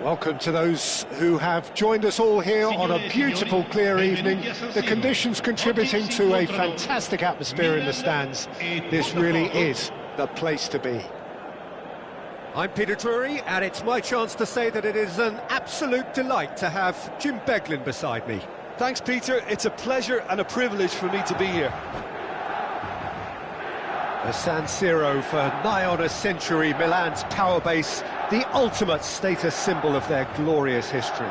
Welcome to those who have joined us all here on a beautiful, clear evening. The conditions contributing to a fantastic atmosphere in the stands. This really is the place to be. I'm Peter Drury, and it's my chance to say that it is an absolute delight to have Jim Beglin beside me. Thanks, Peter. It's a pleasure and a privilege for me to be here. The San Siro for nigh on a century, Milan's power base, the ultimate status symbol of their glorious history.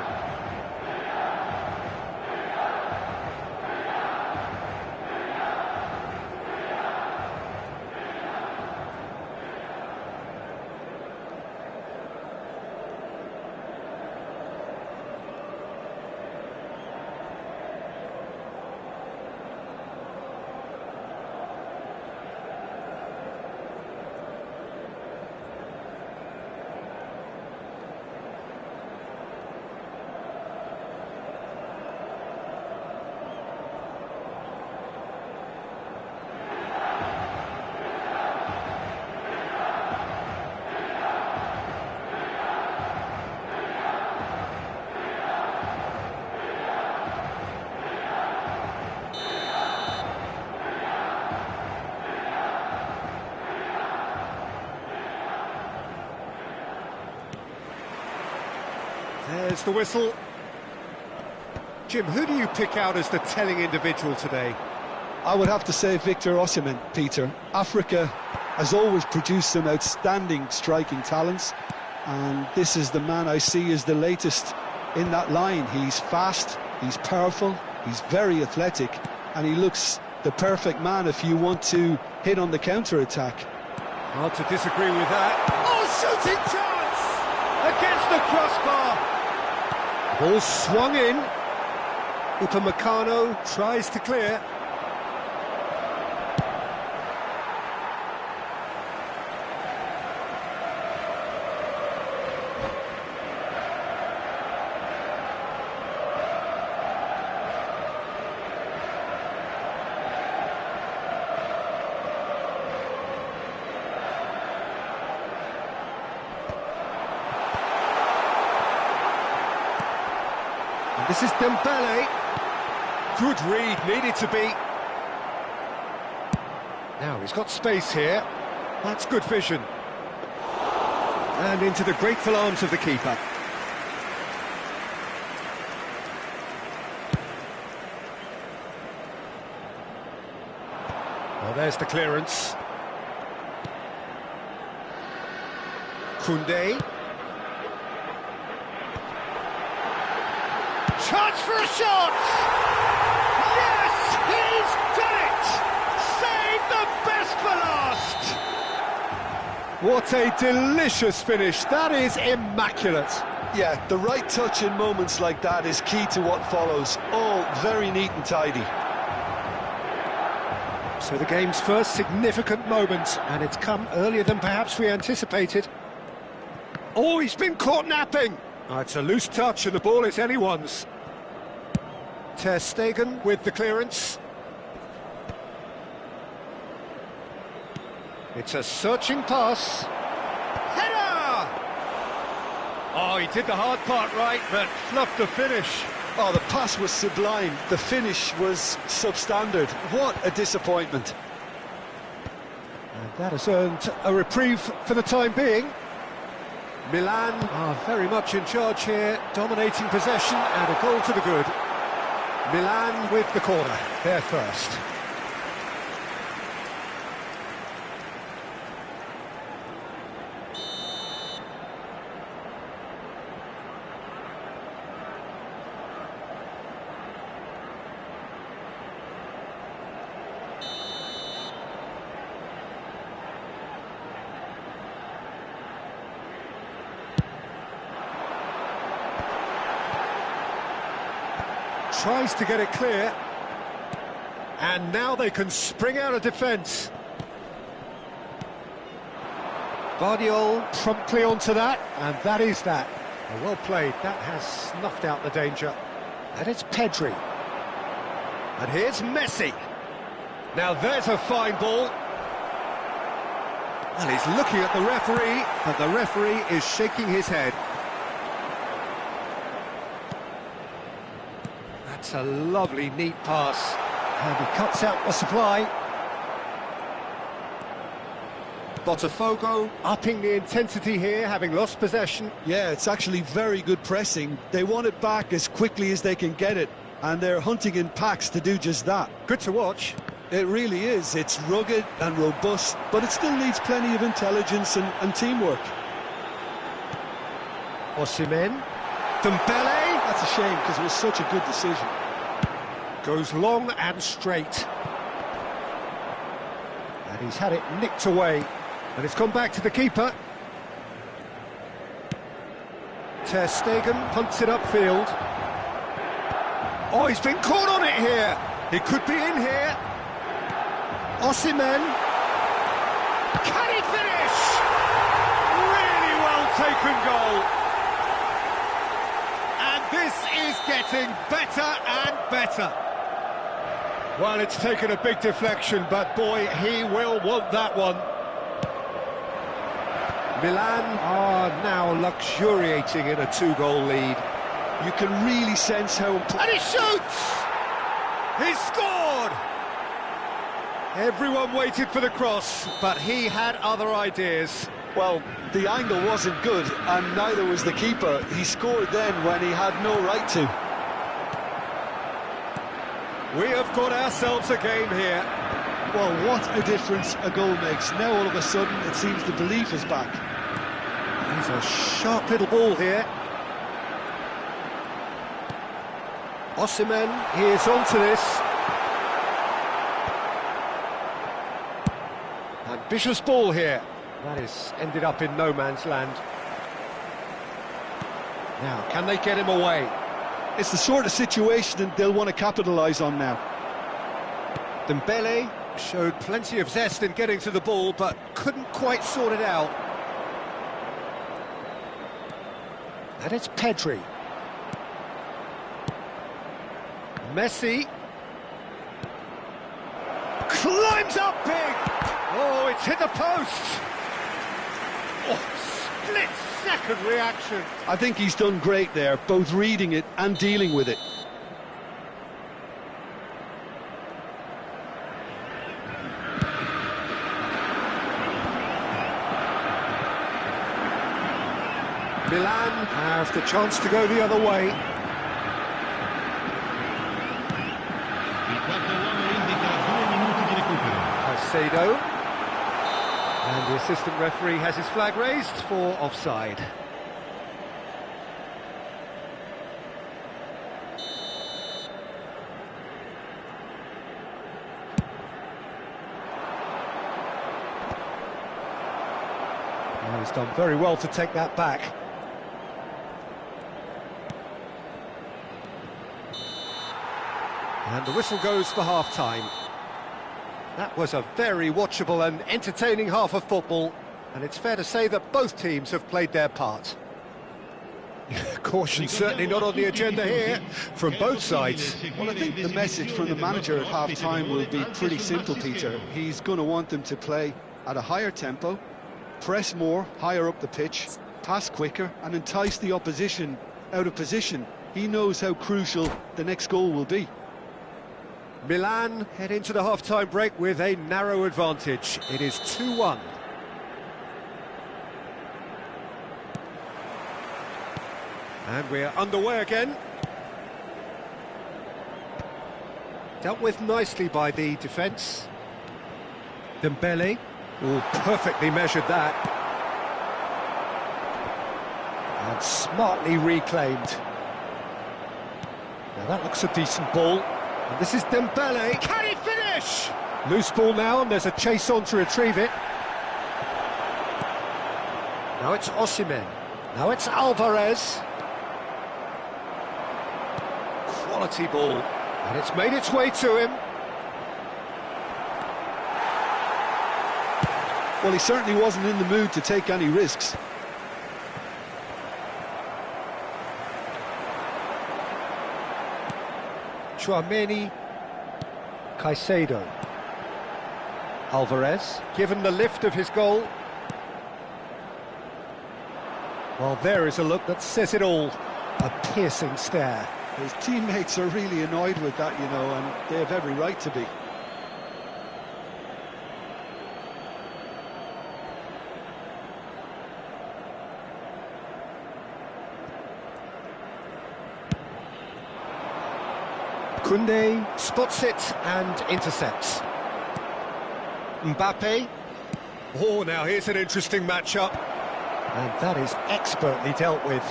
There's the whistle. Jim, who do you pick out as the telling individual today? I would have to say Victor Osimhen, Peter. Africa has always produced some outstanding striking talents, and this is the man I see as the latest in that line. He's fast, he's powerful, he's very athletic, and he looks the perfect man if you want to hit on the counter-attack. Hard to disagree with that. Oh, shooting chance! Against the crossbar! Ball swung in. Upamecano tries to clear. This is Dembele. Good read, needed to be. Now he's got space here. That's good vision. And into the grateful arms of the keeper. Well, there's the clearance. Koundé. Chance for a shot! Yes, he's done it! Save the best for last! What a delicious finish, that is immaculate. Yeah, the right touch in moments like that is key to what follows. All very neat and tidy. So the game's first significant moment, and it's come earlier than perhaps we anticipated. Oh, he's been caught napping! Oh, it's a loose touch and the ball is anyone's. Ter Stegen with the clearance. It's a searching pass. Header! Oh, he did the hard part right, but fluffed the finish. Oh, the pass was sublime. The finish was substandard. What a disappointment. And that has earned a reprieve for the time being. Milan are very much in charge here, dominating possession and a goal to the good. Milan with the corner, they're first. Tries to get it clear, and now they can spring out of defence. Guardiola promptly onto that, and that is that. Well played, that has snuffed out the danger. And it's Pedri. And here's Messi. Now there's a fine ball. And he's looking at the referee, but the referee is shaking his head. That's a lovely, neat pass. And he cuts out the supply. Botafogo upping the intensity here, having lost possession. Yeah, it's actually very good pressing. They want it back as quickly as they can get it, and they're hunting in packs to do just that. Good to watch. It really is. It's rugged and robust, but it still needs plenty of intelligence and teamwork. Osimhen. Dembele. That's a shame, because it was such a good decision. Goes long and straight. And he's had it nicked away. And it's gone back to the keeper. Ter Stegen punts it upfield. Oh, he's been caught on it here. He could be in here. Osimhen. Can he finish? Really well taken goal. And this is getting better and better. Well, it's taken a big deflection, but boy, he will want that one. Milan are now luxuriating in a two-goal lead. You can really sense how important... And he shoots! He scored! Everyone waited for the cross, but he had other ideas. Well, the angle wasn't good, and neither was the keeper. He scored then when he had no right to. We have got ourselves a game here. Well, what a difference a goal makes. Now all of a sudden it seems the belief is back. He's a sharp little ball here. Osimhen, he is onto this. Ambitious ball here. That is ended up in no man's land. Now, can they get him away? It's the sort of situation that they'll want to capitalise on now. Dembele showed plenty of zest in getting to the ball, but couldn't quite sort it out. And it's Pedri. Messi. Climbs up big! Oh, it's hit the post! Oh, split-second reaction. I think he's done great there, both reading it and dealing with it. Milan have the chance to go the other way. Caicedo. And the assistant referee has his flag raised for offside. Well, he's done very well to take that back. And the whistle goes for half-time. That was a very watchable and entertaining half of football, and it's fair to say that both teams have played their part. Caution certainly not on the agenda here from both sides. Well, I think the message from the manager at half-time will be pretty simple, Peter. He's going to want them to play at a higher tempo, press more, higher up the pitch, pass quicker, and entice the opposition out of position. He knows how crucial the next goal will be. Milan head into the half-time break with a narrow advantage. It is 2-1. And we're underway again. Dealt with nicely by the defence. Dembele. Oh, perfectly measured that. And smartly reclaimed. Now that looks a decent ball. And this is Dembele. Can he finish? Loose ball now, and there's a chase on to retrieve it. Now it's Osimhen. Now it's Alvarez. Quality ball. And it's made its way to him. Well, he certainly wasn't in the mood to take any risks. Tchouaméni, Caicedo, Alvarez, given the lift of his goal. Well, there is a look that says it all. A piercing stare. His teammates are really annoyed with that, you know, and they have every right to be. Koundé spots it and intercepts. Mbappe. Oh, now here's an interesting matchup. And that is expertly dealt with.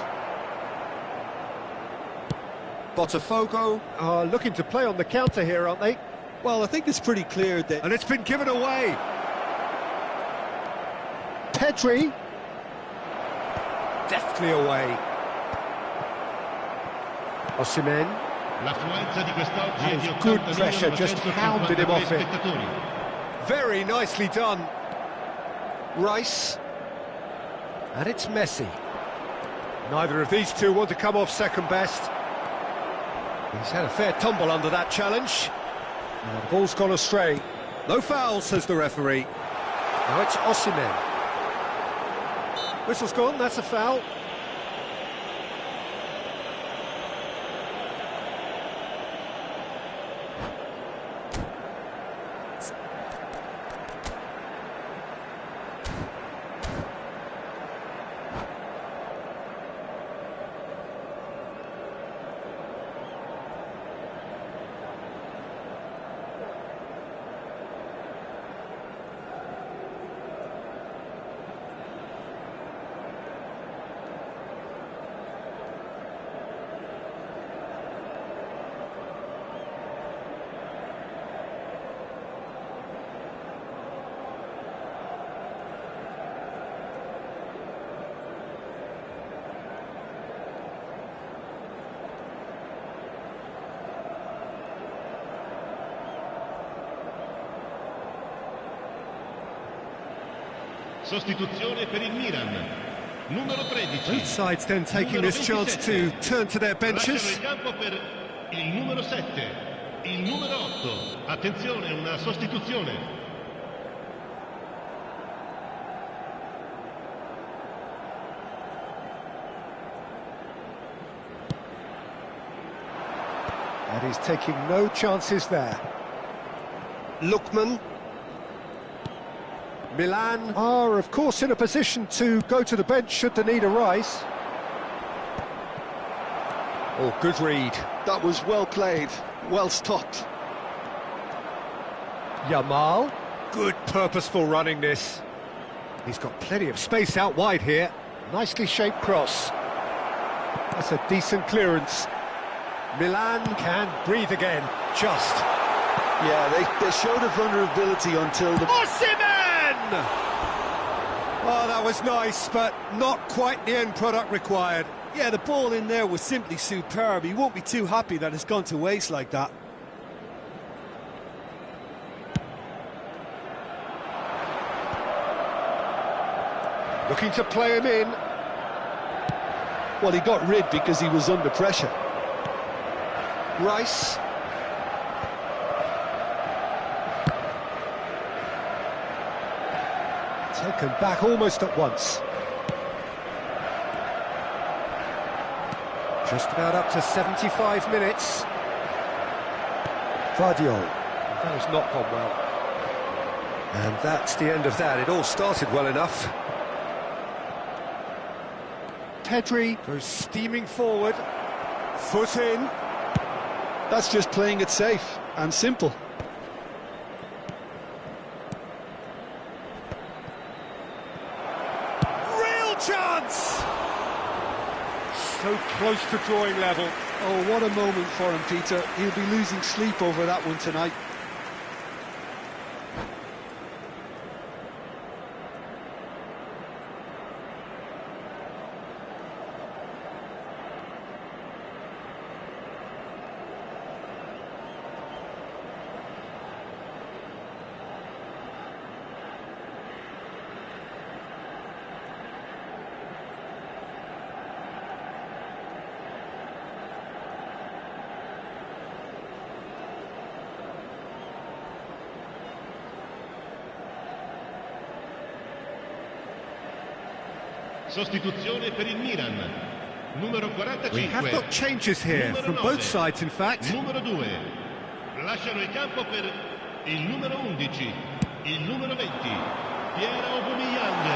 Botafogo are looking to play on the counter here, aren't they? Well, I think it's pretty clear that... And it's been given away. Pedri. Deftly away. Osimhen. That is good pressure, just hounded him off it. Very nicely done. Rice. And it's Messi. Neither of these two want to come off second best. He's had a fair tumble under that challenge. And the ball's gone astray. No foul, says the referee. Now it's Osimhen. Whistle's gone, that's a foul. Sostituzione per il Milan. Numero 13. Both sides then taking this chance to turn to their benches. Lasciano il campo per il numero 7, il numero 8. Attenzione, una sostituzione. And he's taking no chances there. Lookman. Milan are, of course, in a position to go to the bench should the need arise. Oh, good read. That was well played, well stopped. Yamal. Good purposeful running this. He's got plenty of space out wide here. Nicely shaped cross. That's a decent clearance. Milan can breathe again, just. Yeah, they showed a vulnerability until the... Osimhen! Oh, that was nice, but not quite the end product required. Yeah, the ball in there was simply superb. He won't be too happy that it's gone to waste like that. Looking to play him in. Well, he got rid because he was under pressure. Rice. Taken back almost at once. Just about up to 75 minutes. Vardiol. That has not gone well. And that's the end of that. It all started well enough. Pedri goes steaming forward. Foot in. That's just playing it safe and simple. Real chance! So close to drawing level. Oh, what a moment for him, Peter. He'll be losing sleep over that one tonight. Sostituzione per il Milan. Numero 45. We have got changes here Numero from 9. both sides, in fact. Numero 2. Lasciano il campo per il numero 11, il numero 20. Pierre Aubameyang.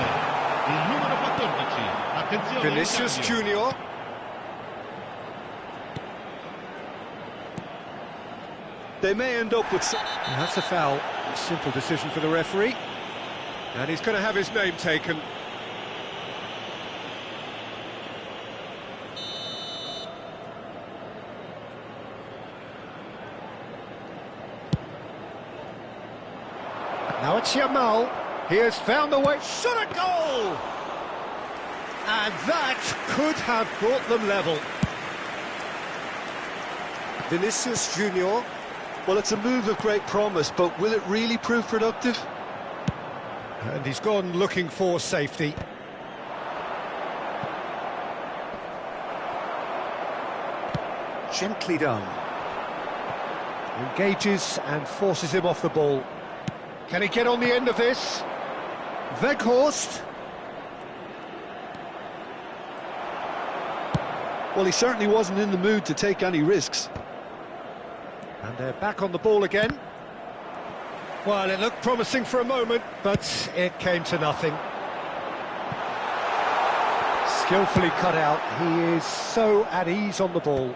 Il numero 14. Attenzione. Vinicius al cambio. Junior. They may end up with... And that's a foul. A simple decision for the referee. And he's going to have his name taken. Now it's Yamal. He has found the way. Shot a goal! And that could have brought them level. Vinicius Junior. Well, it's a move of great promise, but will it really prove productive? And he's gone looking for safety. Gently done. Engages and forces him off the ball. Can he get on the end of this? Weghorst. Well, he certainly wasn't in the mood to take any risks. And they're back on the ball again. Well, it looked promising for a moment, but it came to nothing. Skillfully cut out. He is so at ease on the ball.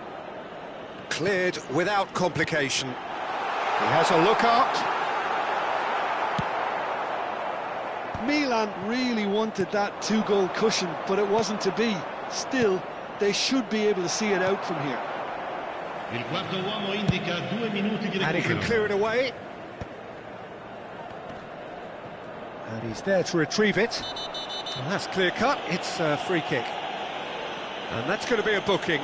Cleared without complication. He has a look out. Milan really wanted that two-goal cushion, but it wasn't to be. Still, they should be able to see it out from here. Il quarto uomo indica 2 minuti di And he can recupero. clear it away. And he's there to retrieve it. And that's clear cut. It's a free kick. And that's going to be a booking.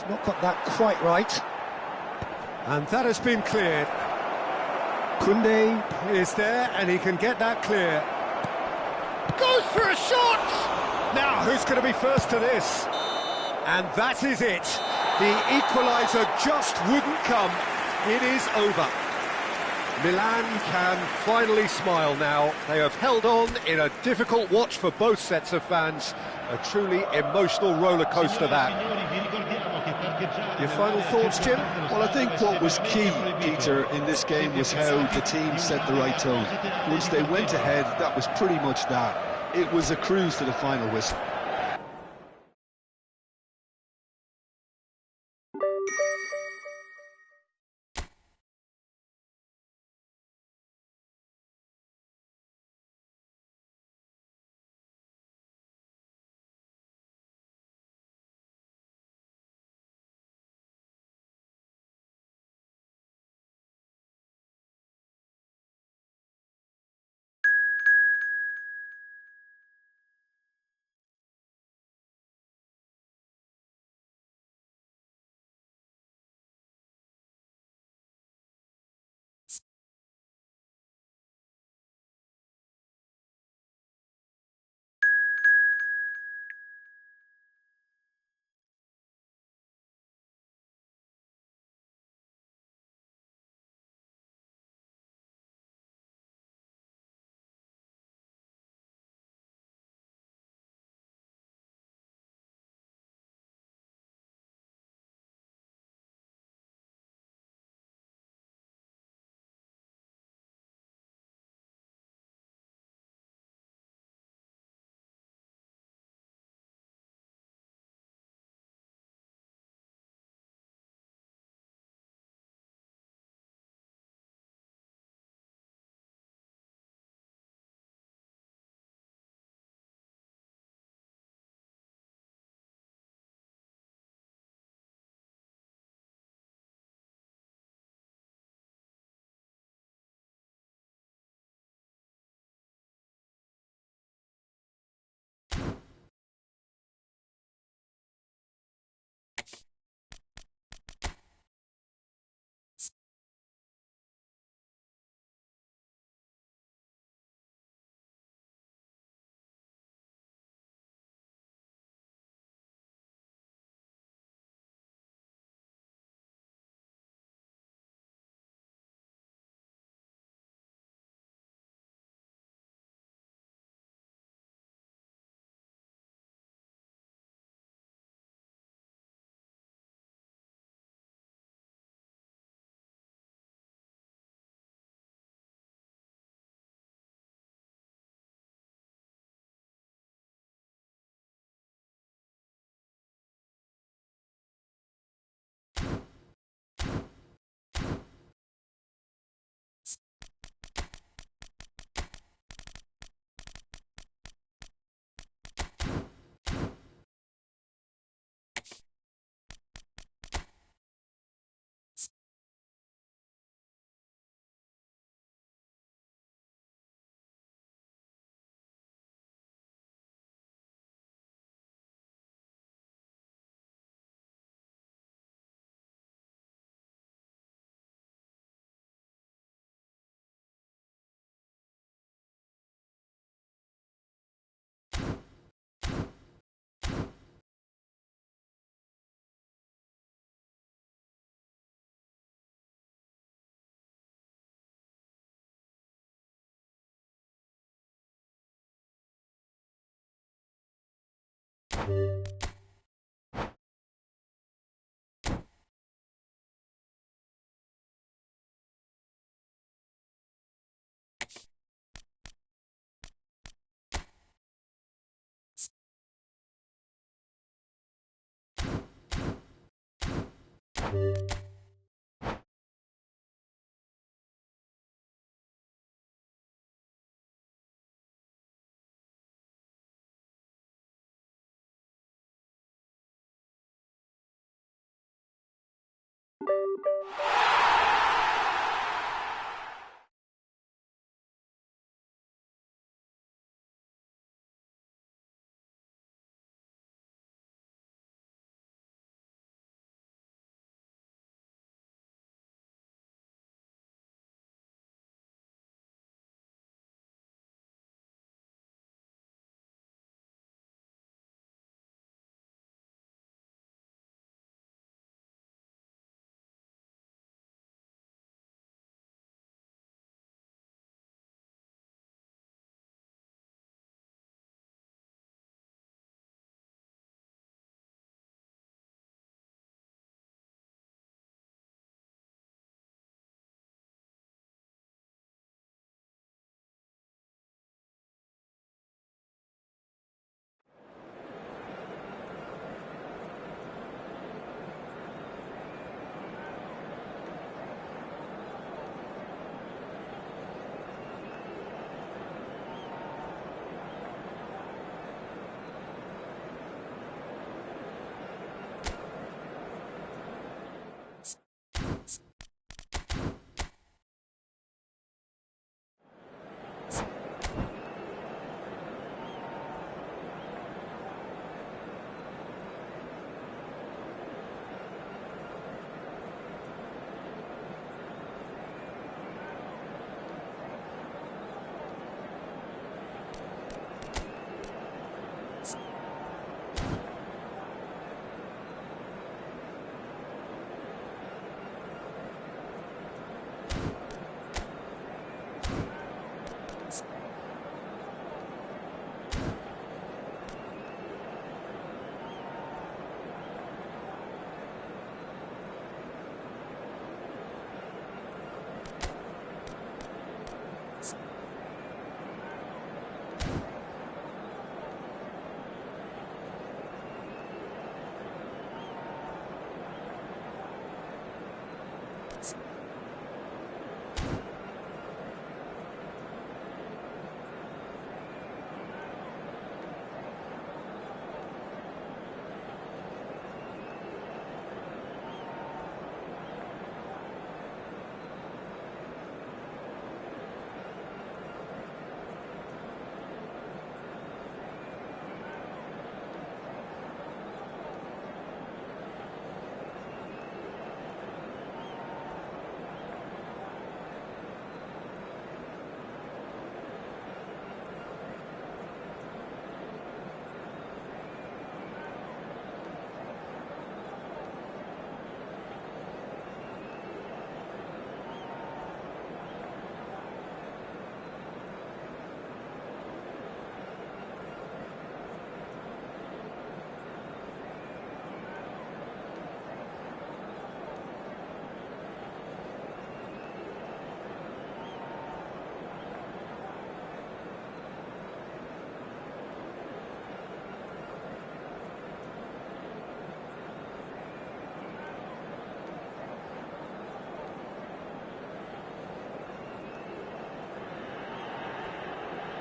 He's not got that quite right. And that has been cleared. Koundé is there, and he can get that clear. Goes for a shot! Now, who's going to be first to this? And that is it. The equaliser just wouldn't come. It is over. Milan can finally smile now. They have held on in a difficult watch for both sets of fans. A truly emotional roller coaster that. Your final thoughts, Jim? Well, I think what was key, Peter, in this game was how the team set the right tone. Once they went ahead, that was pretty much that. It was a cruise to the final whistle.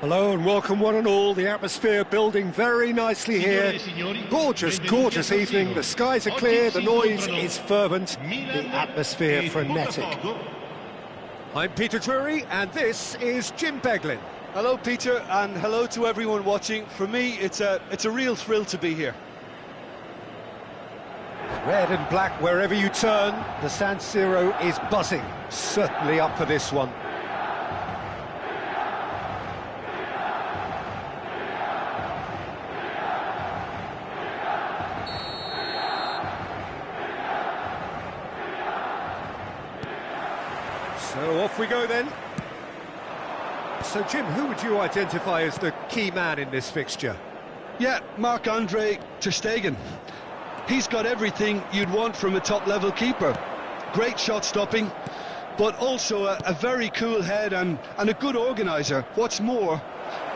Hello and welcome one and all. The atmosphere building very nicely here. Gorgeous, gorgeous evening. The skies are clear, the noise is fervent, the atmosphere frenetic. I'm Peter Drury and this is Jim Beglin. Hello, Peter, and hello to everyone watching. For me, it's a real thrill to be here. Red and black wherever you turn, the San Siro is buzzing. Certainly up for this one. So off we go then. So Jim, who would you identify as the key man in this fixture? Yeah, Marc-Andre ter Stegen. He's got everything you'd want from a top-level keeper. Great shot stopping, but also a very cool head and a good organiser. What's more,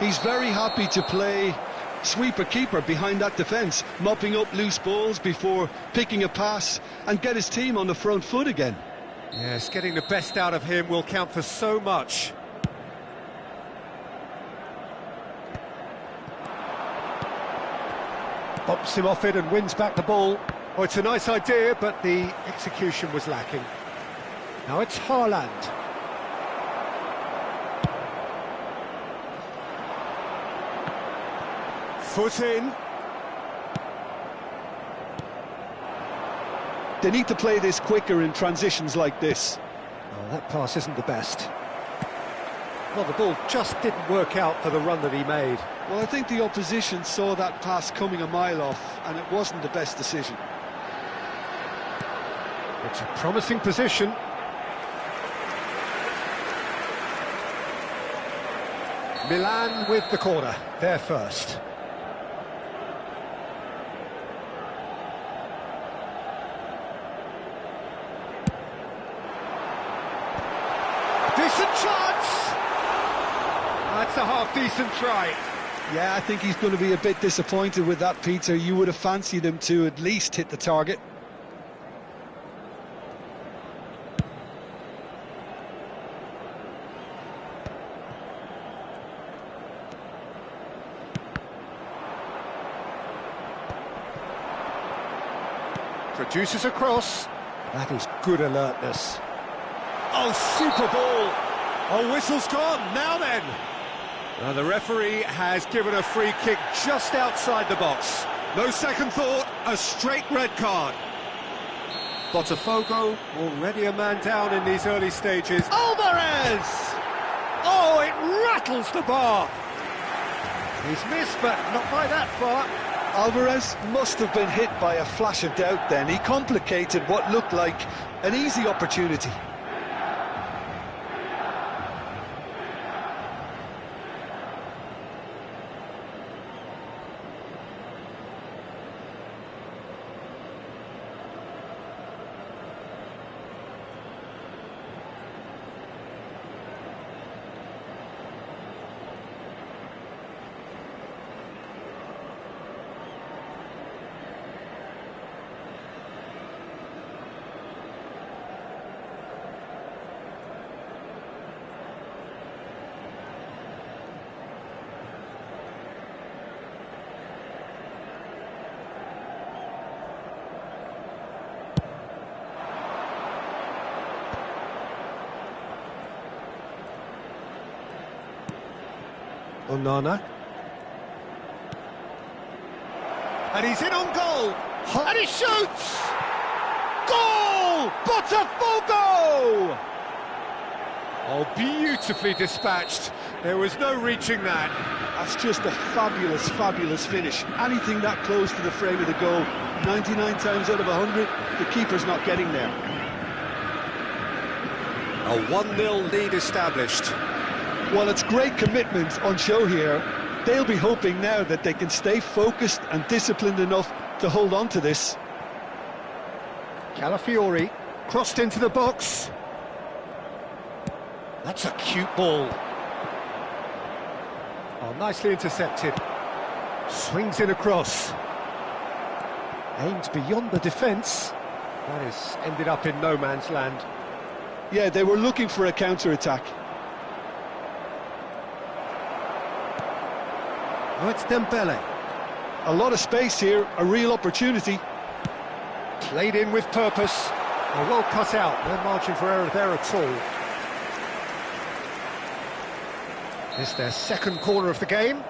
he's very happy to play sweeper-keeper behind that defence, mopping up loose balls before picking a pass and get his team on the front foot again. Yes, getting the best out of him will count for so much. Bumps him off it and wins back the ball. Oh, it's a nice idea, but the execution was lacking. Now it's Haaland. Foot in. They need to play this quicker in transitions like this. Oh, that pass isn't the best. Well, the ball just didn't work out for the run that he made. Well, I think the opposition saw that pass coming a mile off, and it wasn't the best decision. It's a promising position. Milan with the corner, they're first. Decent chance! That's a half-decent try. Yeah, I think he's going to be a bit disappointed with that, Peter. You would have fancied him to at least hit the target. Produces a cross. That is good alertness. Oh, super ball! Oh, whistle's gone, now then! Now the referee has given a free kick just outside the box. No second thought, a straight red card. Botafogo already a man down in these early stages. Alvarez! Oh, it rattles the bar! He's missed, but not by that far. Alvarez must have been hit by a flash of doubt then. He complicated what looked like an easy opportunity. Onana. And he's in on goal. And he shoots! Goal! Botafogo! Oh, beautifully dispatched. There was no reaching that. That's just a fabulous, fabulous finish. Anything that close to the frame of the goal, 99 times out of 100, the keeper's not getting there. A 1-0 lead established. Well, it's great commitment on show here. They'll be hoping now that they can stay focused and disciplined enough to hold on to this. Calafiori crossed into the box. That's a cute ball. Oh, nicely intercepted. Swings in across. Aimed beyond the defence. That has ended up in no man's land. Yeah, they were looking for a counter-attack. Oh, it's Dembele. A lot of space here, a real opportunity. Played in with purpose. Oh, well cut out. No margin for error there at all. It's their second corner of the game.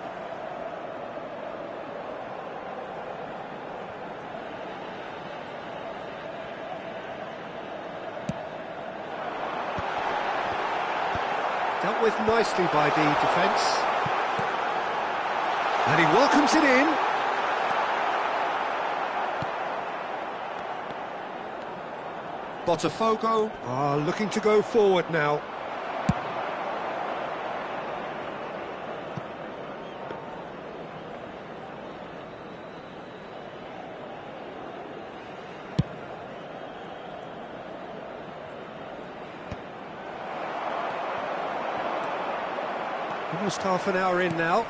Dealt with nicely by the defence. And he welcomes it in. Botafogo are looking to go forward now. Almost half an hour in now.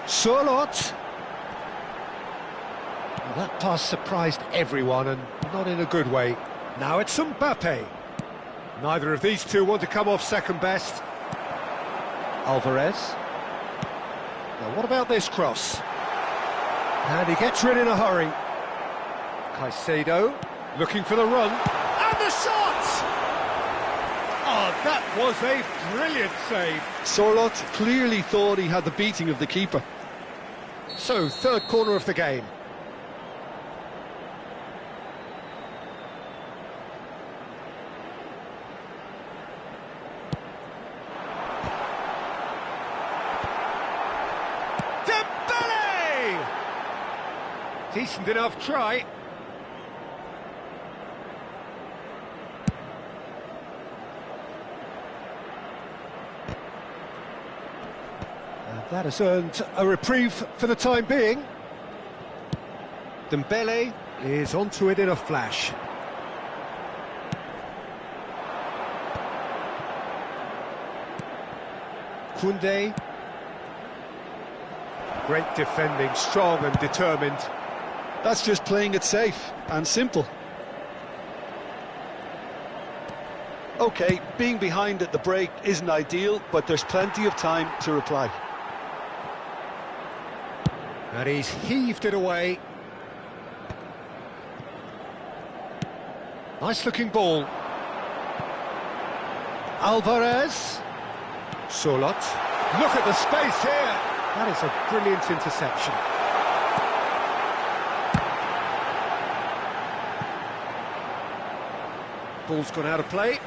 Sørloth. Well, that pass surprised everyone, and not in a good way. Now it's Mbappe. Neither of these two want to come off second best. Alvarez. Now what about this cross? And he gets rid in a hurry. Caicedo looking for the run. And the shot! Oh, that was a brilliant save. Sørloth clearly thought he had the beating of the keeper. So, third corner of the game. Dembele! Decent enough try. That has earned a reprieve for the time being. Dembele is onto it in a flash. Koundé. Great defending, strong and determined. That's just playing it safe and simple. OK, being behind at the break isn't ideal, but there's plenty of time to reply. And he's heaved it away. Nice looking ball. Alvarez. Sørloth. Look at the space here. That is a brilliant interception. Ball's gone out of play.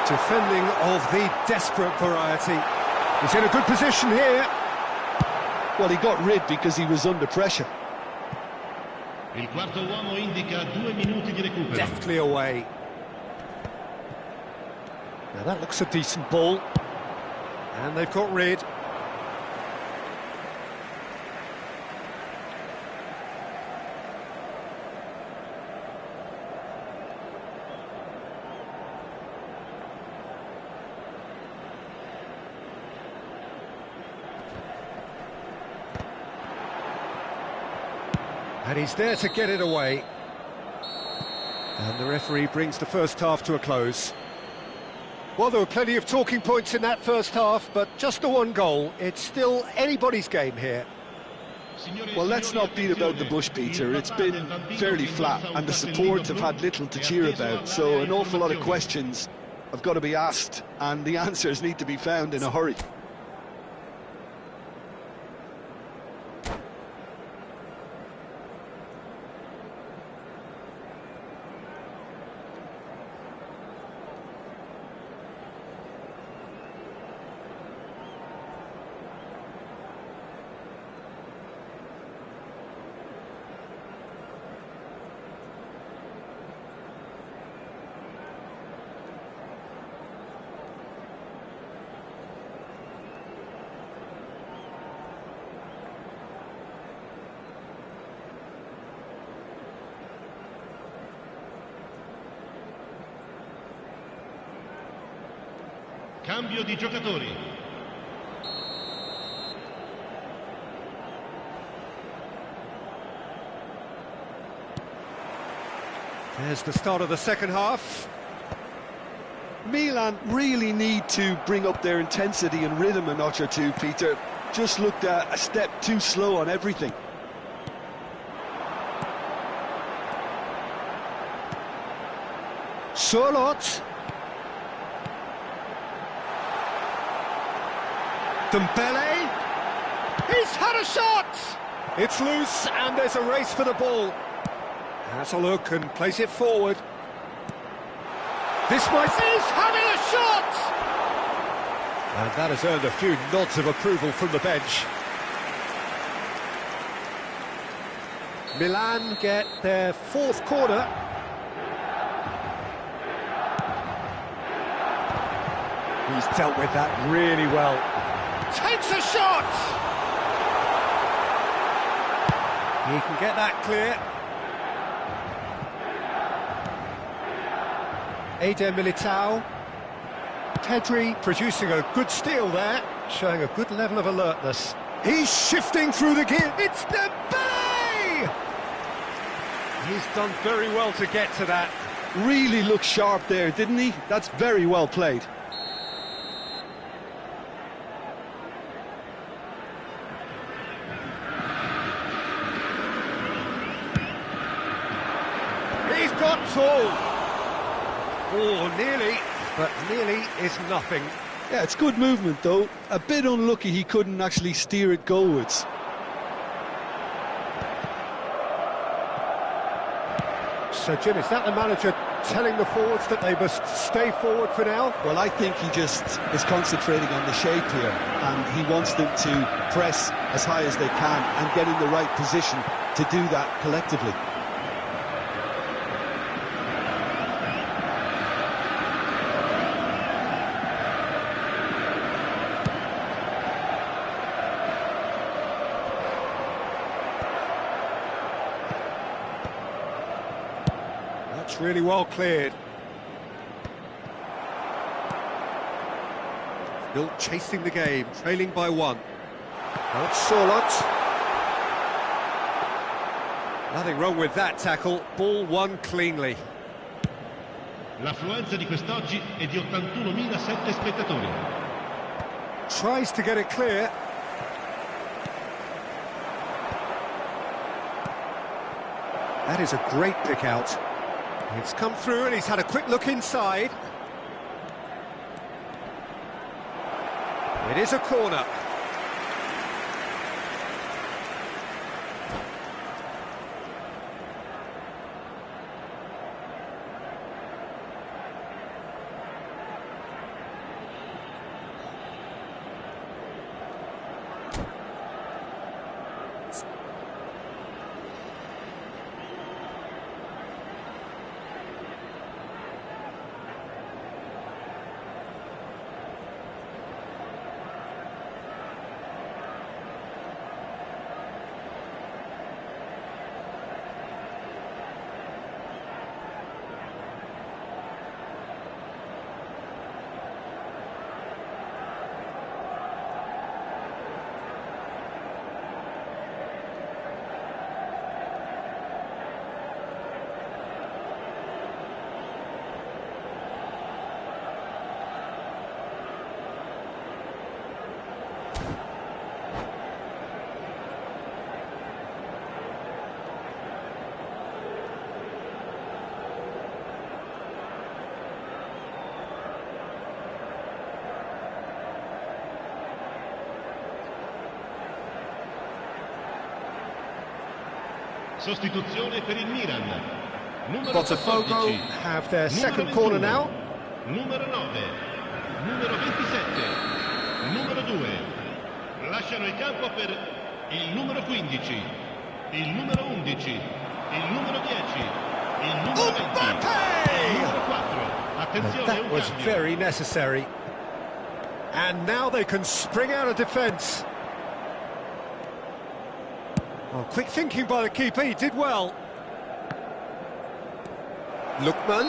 Defending of the desperate variety. He's in a good position here. Well, he got rid because he was under pressure. Il quarto uomo indica 2 minuti di recupero. Deftly away. Now that looks a decent ball. And they've got rid. And he's there to get it away. And the referee brings the first half to a close. Well, there were plenty of talking points in that first half, but just the one goal. It's still anybody's game here. Well, let's not beat about the bush, Peter. It's been fairly flat, and the support have had little to cheer about, so an awful lot of questions have got to be asked, and the answers need to be found in a hurry. Cambio di giocatori. There's the start of the second half. Milan really need to bring up their intensity and rhythm a notch or two, Peter. Just looked a step too slow on everything. Sørloth. Dembele. He's had a shot! It's loose and there's a race for the ball. Has a look and plays it forward. This might... He's having a shot! And that has earned a few nods of approval from the bench. Milan get their fourth corner. He's dealt with that really well. Takes a shot! He can get that clear. Eder Militao. Pedri producing a good steal there, showing a good level of alertness. He's shifting through the gear. It's Dembele! He's done very well to get to that. Really looked sharp there, didn't he? That's very well played. He's got tall. Oh, nearly, but nearly is nothing. Yeah, it's good movement though. A bit unlucky he couldn't actually steer it goalwards. So, Jim, is that the manager telling the forwards that they must stay forward for now? Well, I think he just is concentrating on the shape here, and he wants them to press as high as they can and get in the right position to do that collectively. That's really well cleared. Still chasing the game, trailing by one. That's Sørloth. Nothing wrong with that tackle, ball won cleanly. L'affluenza di quest'oggi è di 81.007 spettatori. Tries to get it clear. That is a great pick out. It's come through and he's had a quick look inside. It is a corner. Sostituzione per il Milan. Numero Botafogo 14. have their second Numero corner 21. now. Numero 9. Numero 27. Numero 2. Lasciano il campo per il numero 15. Il numero 11. Il numero 10. Il numero 20. Il numero 4. Attenzione, That un was cambio. very necessary. And now they can spring out of defence. Oh, quick thinking by the keeper, he did well. Lookman.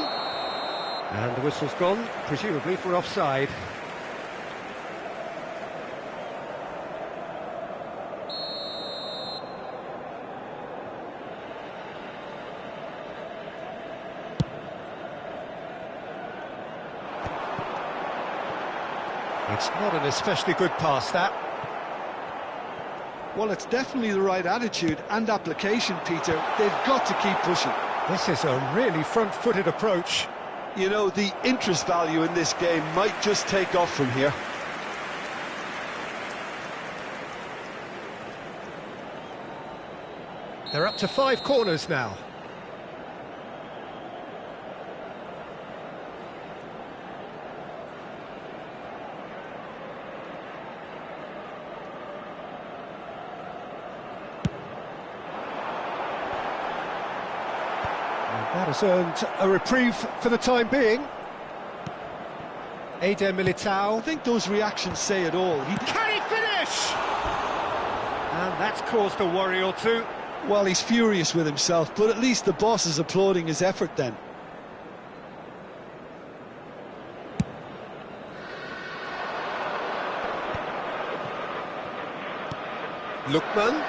And the whistle's gone, presumably for offside. It's not an especially good pass, that. Well, it's definitely the right attitude and application, Peter. They've got to keep pushing. This is a really front-footed approach. You know, the interest value in this game might just take off from here. They're up to 5 corners now. That has earned a reprieve for the time being. Eder Militao. I think those reactions say it all. Can he finish? And that's caused a worry or two. Well, he's furious with himself, but at least the boss is applauding his effort then. Lookman.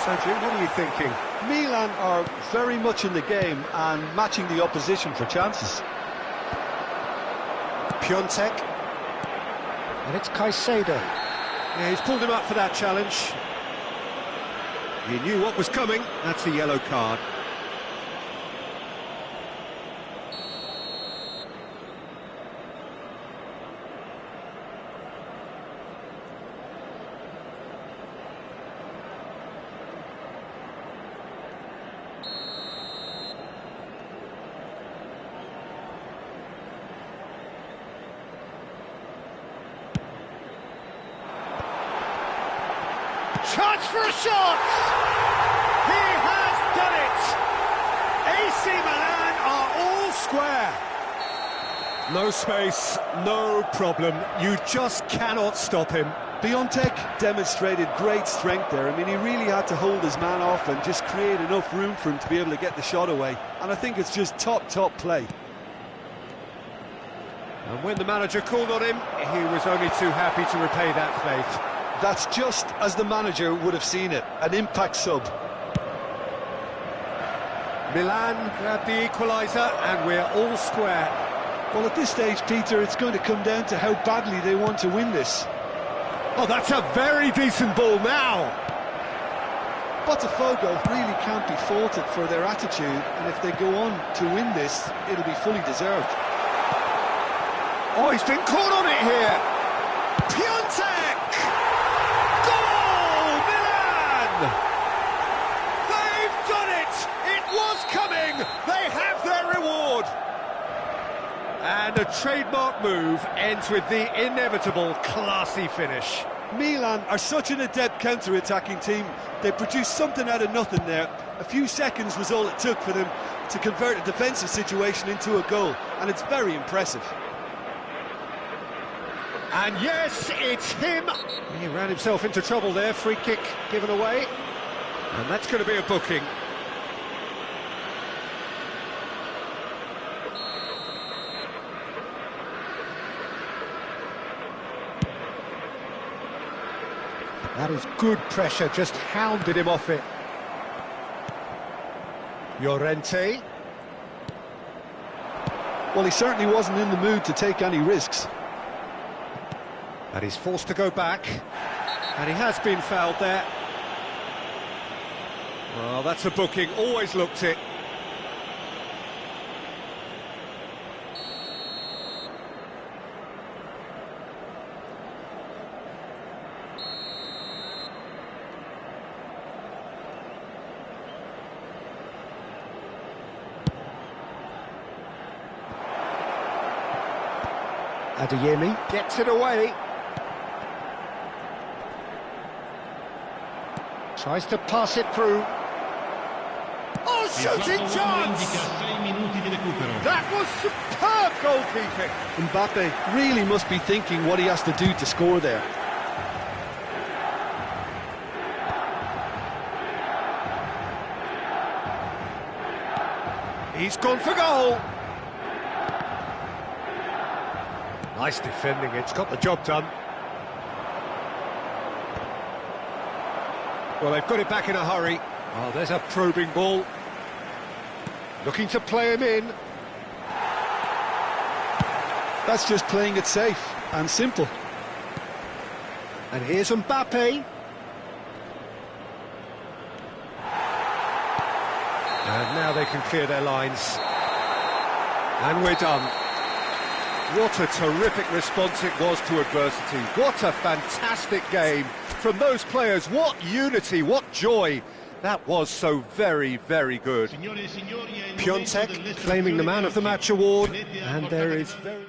So, Jim, what are you thinking? Milan are very much in the game and matching the opposition for chances. Piontek. And it's Caicedo. Yeah, he's pulled him up for that challenge. He knew what was coming. That's a yellow card. Chance for a shot! He has done it! AC Milan are all square. No space, no problem. You just cannot stop him. Piontek demonstrated great strength there. I mean, he really had to hold his man off and just create enough room for him to be able to get the shot away. And I think it's just top play. And when the manager called on him, he was only too happy to repay that faith. That's just as the manager would have seen it, an impact sub. Milan grabbed the equaliser and we're all square. Well, at this stage, Peter, it's going to come down to how badly they want to win this. Oh, that's a very decent ball now. Botafogo really can't be faulted for their attitude, and if they go on to win this, it'll be fully deserved. Oh, he's been caught on it here. Piontek! Goal, Milan! They've done it! It was coming! They have their reward! And a trademark move ends with the inevitable classy finish. Milan are such an adept counter-attacking team. They produced something out of nothing there. A few seconds was all it took for them to convert a defensive situation into a goal, and it's very impressive. And yes, it's him. He ran himself into trouble there. Free kick given away. And that's going to be a booking. That is good pressure, just hounded him off it. Llorente. Well, he certainly wasn't in the mood to take any risks. And he's forced to go back. And he has been fouled there. Well, that's a booking, always looked it. Adeyemi gets it away. Tries to pass it through. Oh, shooting chance! That was superb goalkeeping. Mbappe really must be thinking what he has to do to score there. He's gone for goal. Nice defending, it's got the job done. Well, they've got it back in a hurry. Oh, there's a probing ball. Looking to play him in. That's just playing it safe and simple. And here's Mbappe. And now they can clear their lines. And we're done. What a terrific response it was to adversity. What a fantastic game from those players. What unity, what joy. That was so very, very good. Piontek claiming the Man of the Match award. And there is very...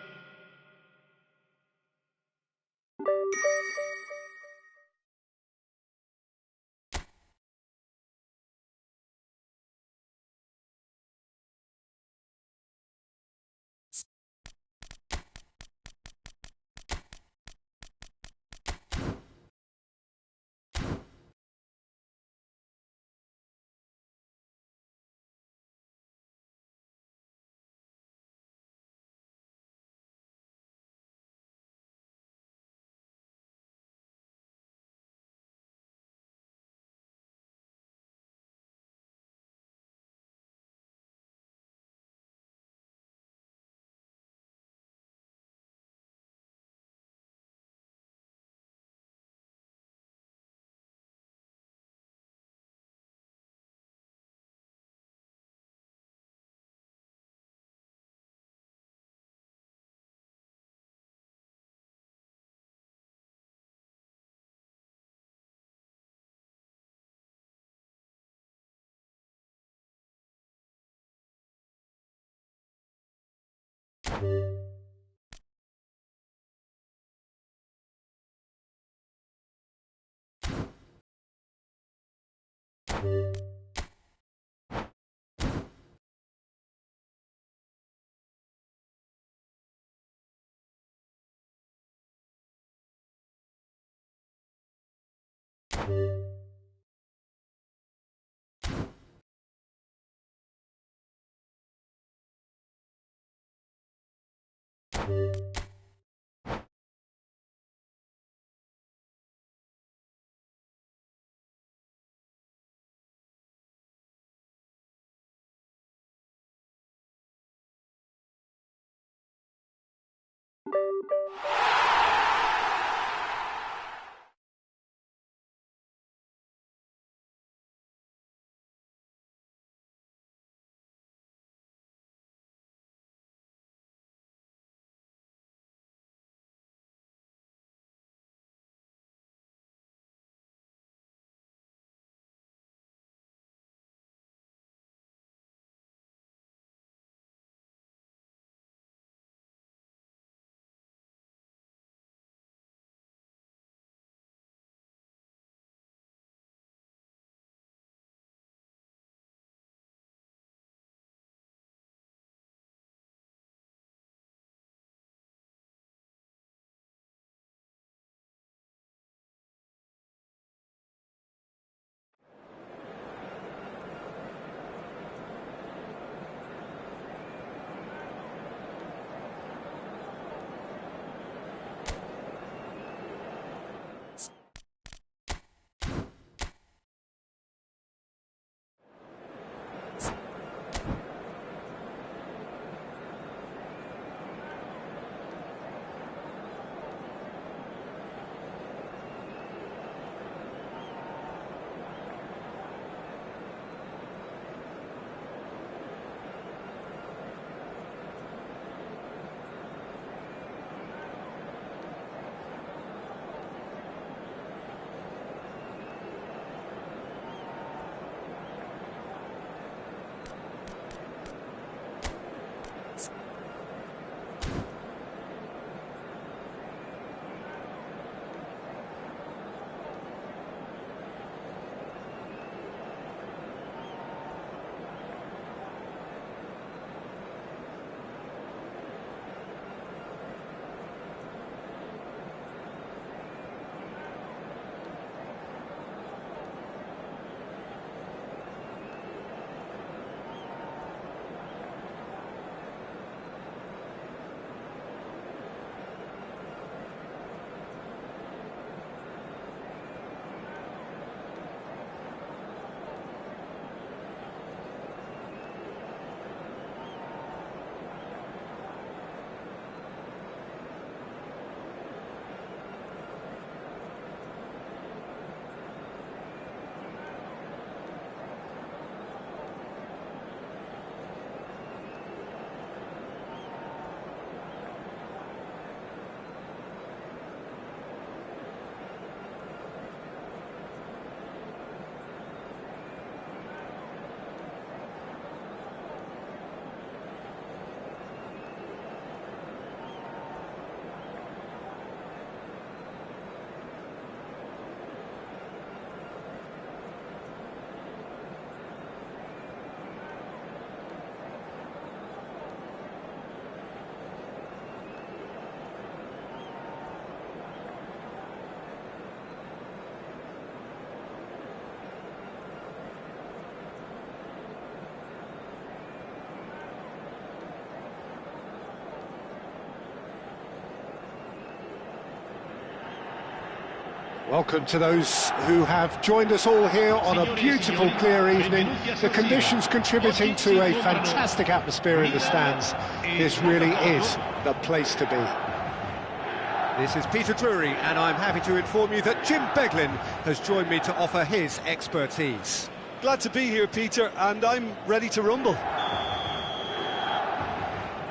Welcome to those who have joined us all here on a beautiful, clear evening. The conditions contributing to a fantastic atmosphere in the stands. This really is the place to be. This is Peter Drury, and I'm happy to inform you that Jim Beglin has joined me to offer his expertise. Glad to be here, Peter, and I'm ready to rumble.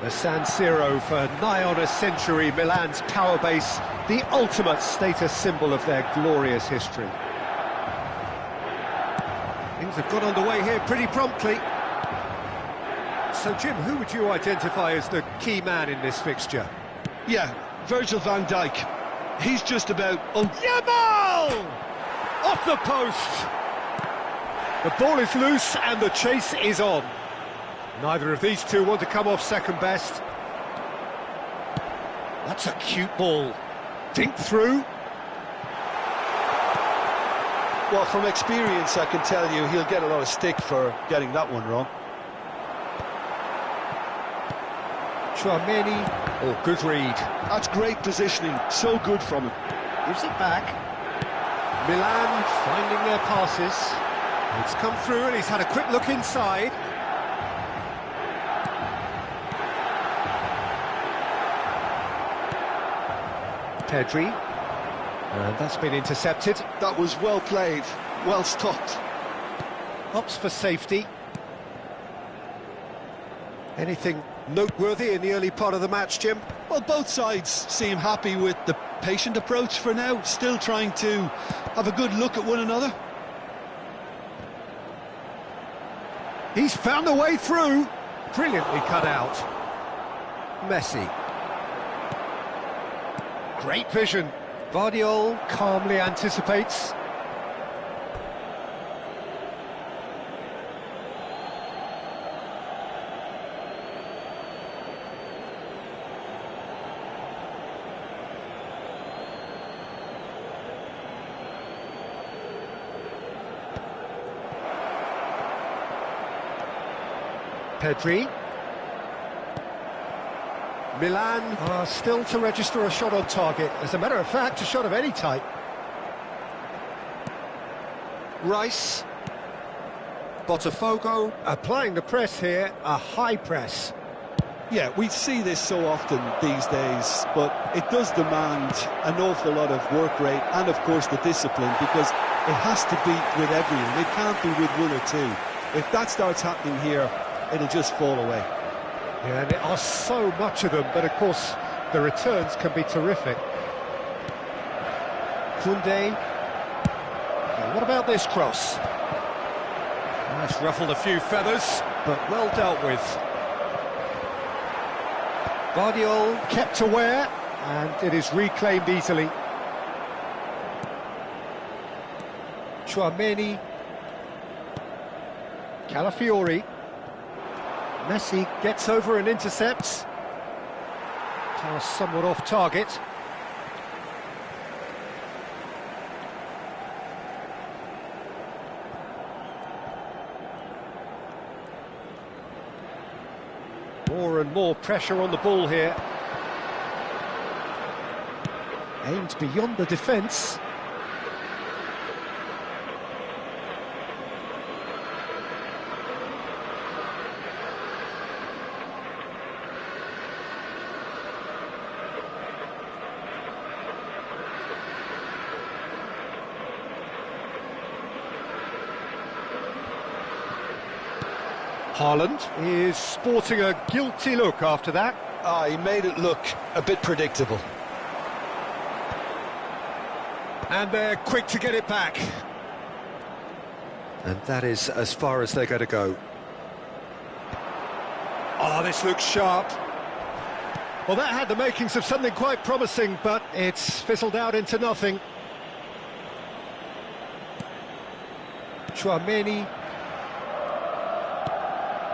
The San Siro for nigh on a century, Milan's power base, the ultimate status symbol of their glorious history. Things have got underway here pretty promptly. So, Jim, who would you identify as the key man in this fixture? Yeah, Virgil van Dijk. He's just about... Yamal! Off the post! The ball is loose and the chase is on. Neither of these two want to come off second best. That's a cute ball. Dink through. Well, from experience, I can tell you he'll get a lot of stick for getting that one wrong. Tchouaméni. Oh, good read. That's great positioning. So good from him. Gives it back. Milan finding their passes. It's come through and he's had a quick look inside. Pedri, and that's been intercepted. That was well played, well stopped. Opts for safety. Anything noteworthy in the early part of the match, Jim? Well, both sides seem happy with the patient approach for now, still trying to have a good look at one another. He's found a way through. Brilliantly cut out. Messi. Great vision. Vardiol calmly anticipates. Pedri. Milan are still to register a shot on target. As a matter of fact, a shot of any type. Rice. Botafogo applying the press here, a high press. Yeah, we see this so often these days, but it does demand an awful lot of work rate and, of course, the discipline, because it has to be with everyone. It can't be with one or two. If that starts happening here, it'll just fall away. Yeah, and there are so much of them, but of course the returns can be terrific. Koundé. Now, what about this cross? That's ruffled a few feathers, but well dealt with. Vardiol kept aware, and it is reclaimed easily. Tchouaméni. Calafiori. Messi gets over and intercepts. Pass somewhat off target. More and more pressure on the ball here. Aimed beyond the defence. Haaland is sporting a guilty look after that. He made it look a bit predictable. And they're quick to get it back. And that is as far as they're going to go. Oh, this looks sharp. Well, that had the makings of something quite promising, but it's fizzled out into nothing. Tchouaméni.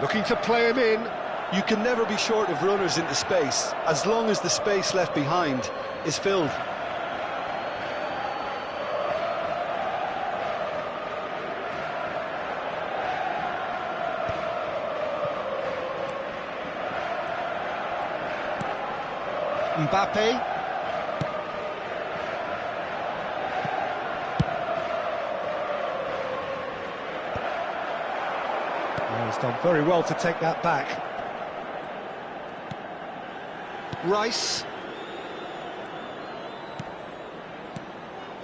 Looking to play him in. You can never be short of runners into space, as long as the space left behind is filled. Mbappe. He's done very well to take that back. Rice.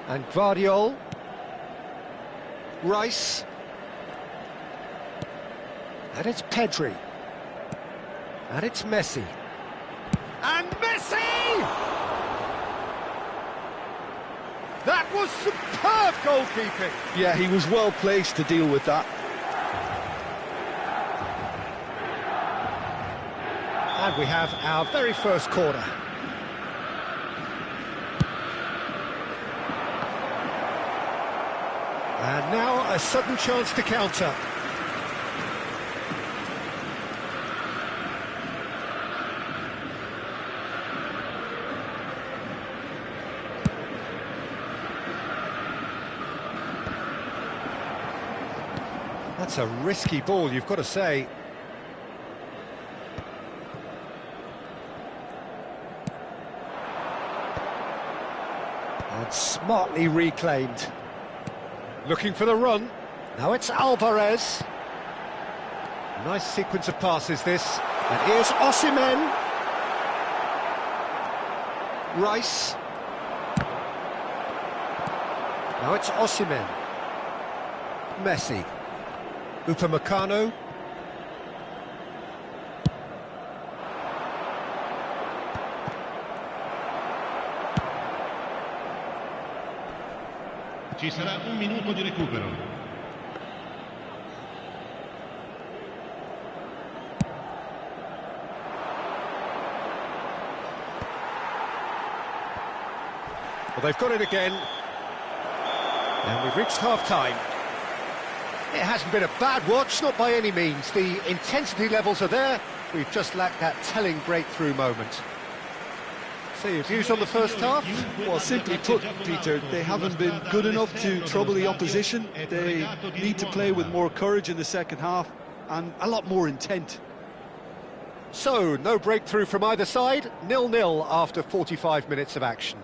And Gvardiol. Rice. And it's Pedri. And it's Messi. And Messi! That was superb goalkeeping. Yeah, he was well placed to deal with that. And we have our very first corner. And now a sudden chance to counter. That's a risky ball, you've got to say. And smartly reclaimed. Looking for the run. Now it's Alvarez. Nice sequence of passes, this. And here's Osimhen. Rice. Now it's Osimhen. Messi. Upamecano. Ci sarà un minuto di recupero. Well, they've got it again. And we've reached half-time. It hasn't been a bad watch, not by any means. The intensity levels are there. We've just lacked that telling breakthrough moment. So your views on the first half? Well, simply put, Peter, they haven't been good enough to trouble the opposition. They need to play with more courage in the second half and a lot more intent. So, no breakthrough from either side. 0-0 after 45 minutes of action.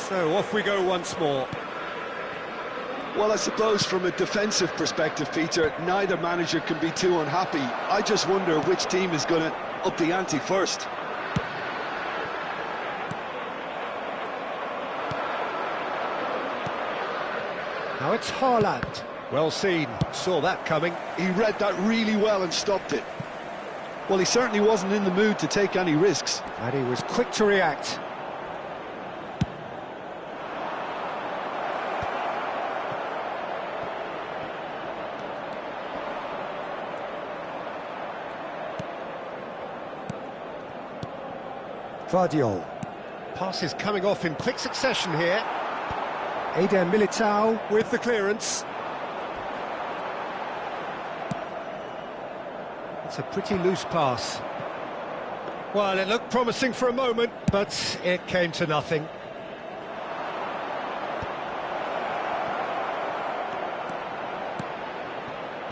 So off we go once more. Well, I suppose from a defensive perspective, Peter, neither manager can be too unhappy. I just wonder which team is going to up the ante first. Now it's Haaland. Well seen, saw that coming. He read that really well and stopped it. Well, he certainly wasn't in the mood to take any risks. And he was quick to react. Gvardiol. Passes coming off in quick succession here. Eder Militao with the clearance. It's a pretty loose pass. Well, it looked promising for a moment, but it came to nothing.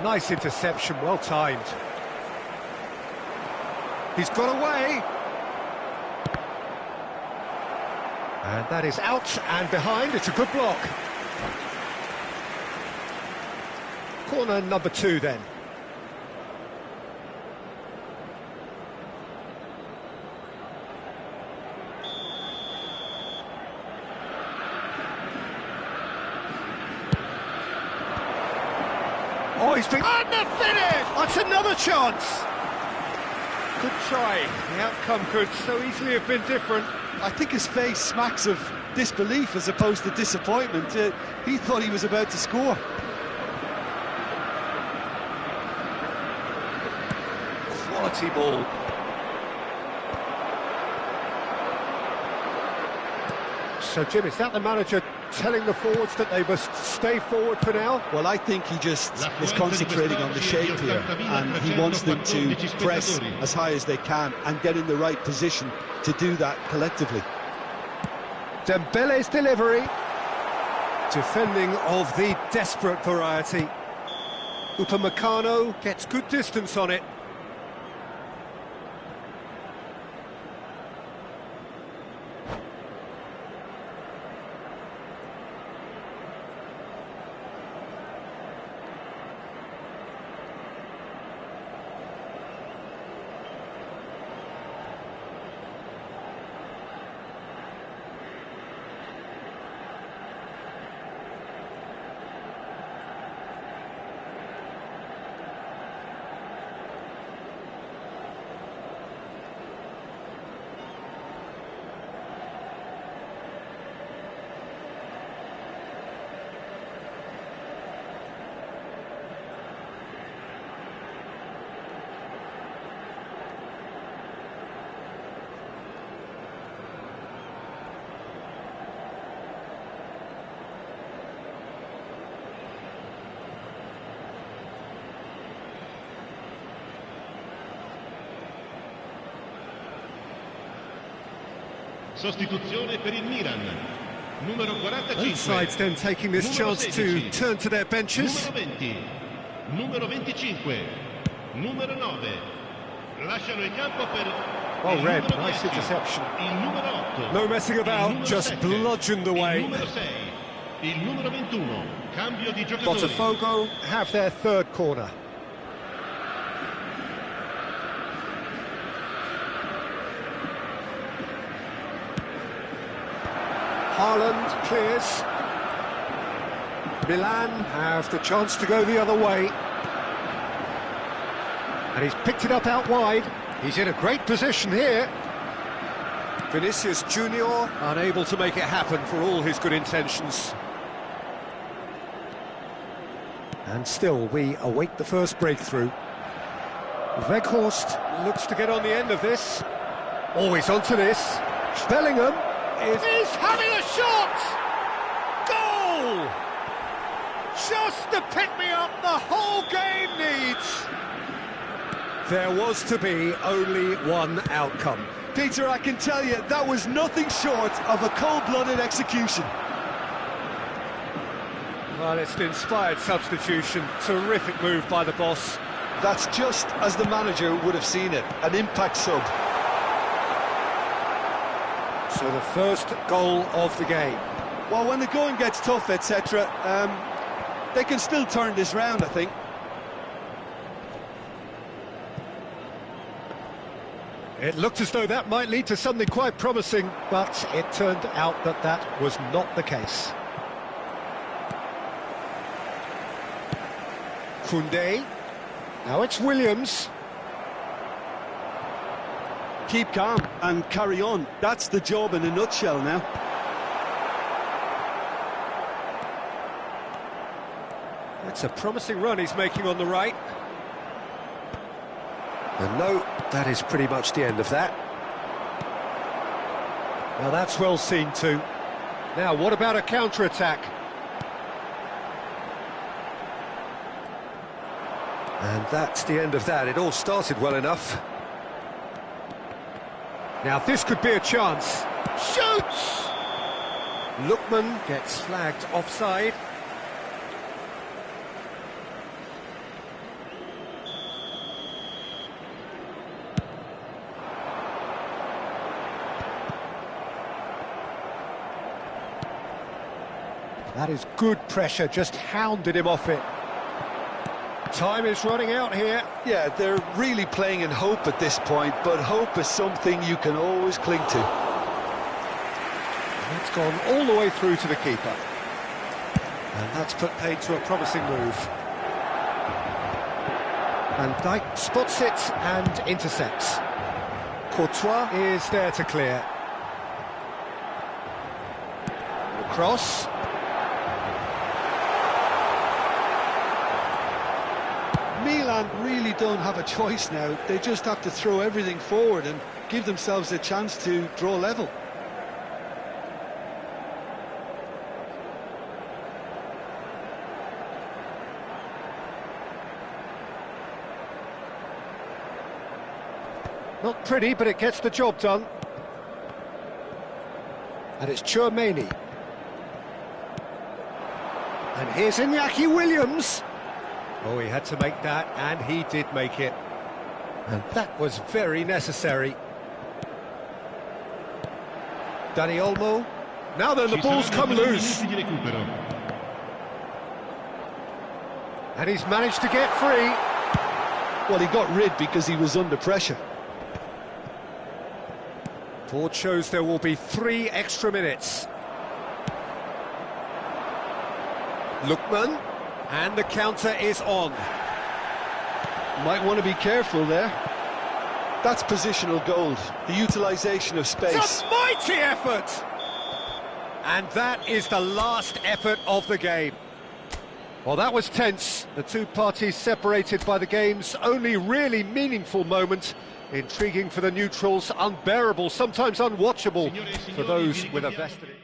Nice interception, well timed. He's got away. And that is out and behind. It's a good block. Corner number 2 then. Oh, he's been... And the finish! That's another chance! Good try. The outcome could so easily have been different. I think his face smacks of disbelief as opposed to disappointment. He thought he was about to score. Quality ball. So, Jim, is that the manager telling the forwards that they must stay forward for now? Well, I think he just is concentrating on the shape here, and he wants them to press as high as they can and get in the right position to do that collectively. Dembele's delivery. Defending of the desperate variety. Upamecano gets good distance on it. Sostituzione per il Milan. Numero 45. Both sides then taking this chance to turn to their benches. Numero 20. Numero 25. Numero 9. Lasciano il campo per Well read, numero nice 10. interception. Il numero 8. No messing about, Il numero just 7. bludgeoned away. Il numero 6. Il numero 21. Cambio di giocatori. Botafogo have their third corner. Haaland clears. Milan have the chance to go the other way. And he's picked it up out wide. He's in a great position here. Vinicius Junior unable to make it happen for all his good intentions. And still we await the first breakthrough. Weghorst looks to get on the end of this. Always onto this. Bellingham is having a shot! Goal! Just the pick-me-up the whole game needs. There was to be only one outcome. Peter, I can tell you, that was nothing short of a cold-blooded execution. Well, it's an inspired substitution. Terrific move by the boss. That's just as the manager would have seen it, an impact sub. So the first goal of the game. Well, when the going gets tough, etc., they can still turn this round, I think. It looked as though that might lead to something quite promising, but it turned out that that was not the case. Koundé. Now it's Williams. Keep calm and carry on. That's the job in a nutshell now. That's a promising run he's making on the right. And no, that is pretty much the end of that. Now that's well seen too. Now what about a counter-attack? And that's the end of that. It all started well enough. Now this could be a chance. Shoots! Lookman gets flagged offside. That is good pressure, just hounded him off it. Time is running out here. Yeah, they're really playing in hope at this point, but hope is something you can always cling to. It's gone all the way through to the keeper. And that's put paid to a promising move. Van Dijk spots it and intercepts. Courtois is there to clear. Cross. Milan really don't have a choice now. They just have to throw everything forward and give themselves a chance to draw level. Not pretty, but it gets the job done. And it's Tchouaméni. And here's Iñaki Williams. Oh, he had to make that, and he did make it. And that was very necessary. Dani Olmo. Now then, the ball's come loose. And he's managed to get free. Well, he got rid because he was under pressure. Board shows there will be 3 extra minutes. Lookman, and the counter is on. Might want to be careful there. That's positional gold, the utilisation of space. It's a mighty effort! And that is the last effort of the game. Well, that was tense. The two parties separated by the game's only really meaningful moment. Intriguing for the neutrals, unbearable, sometimes unwatchable for those with a vested...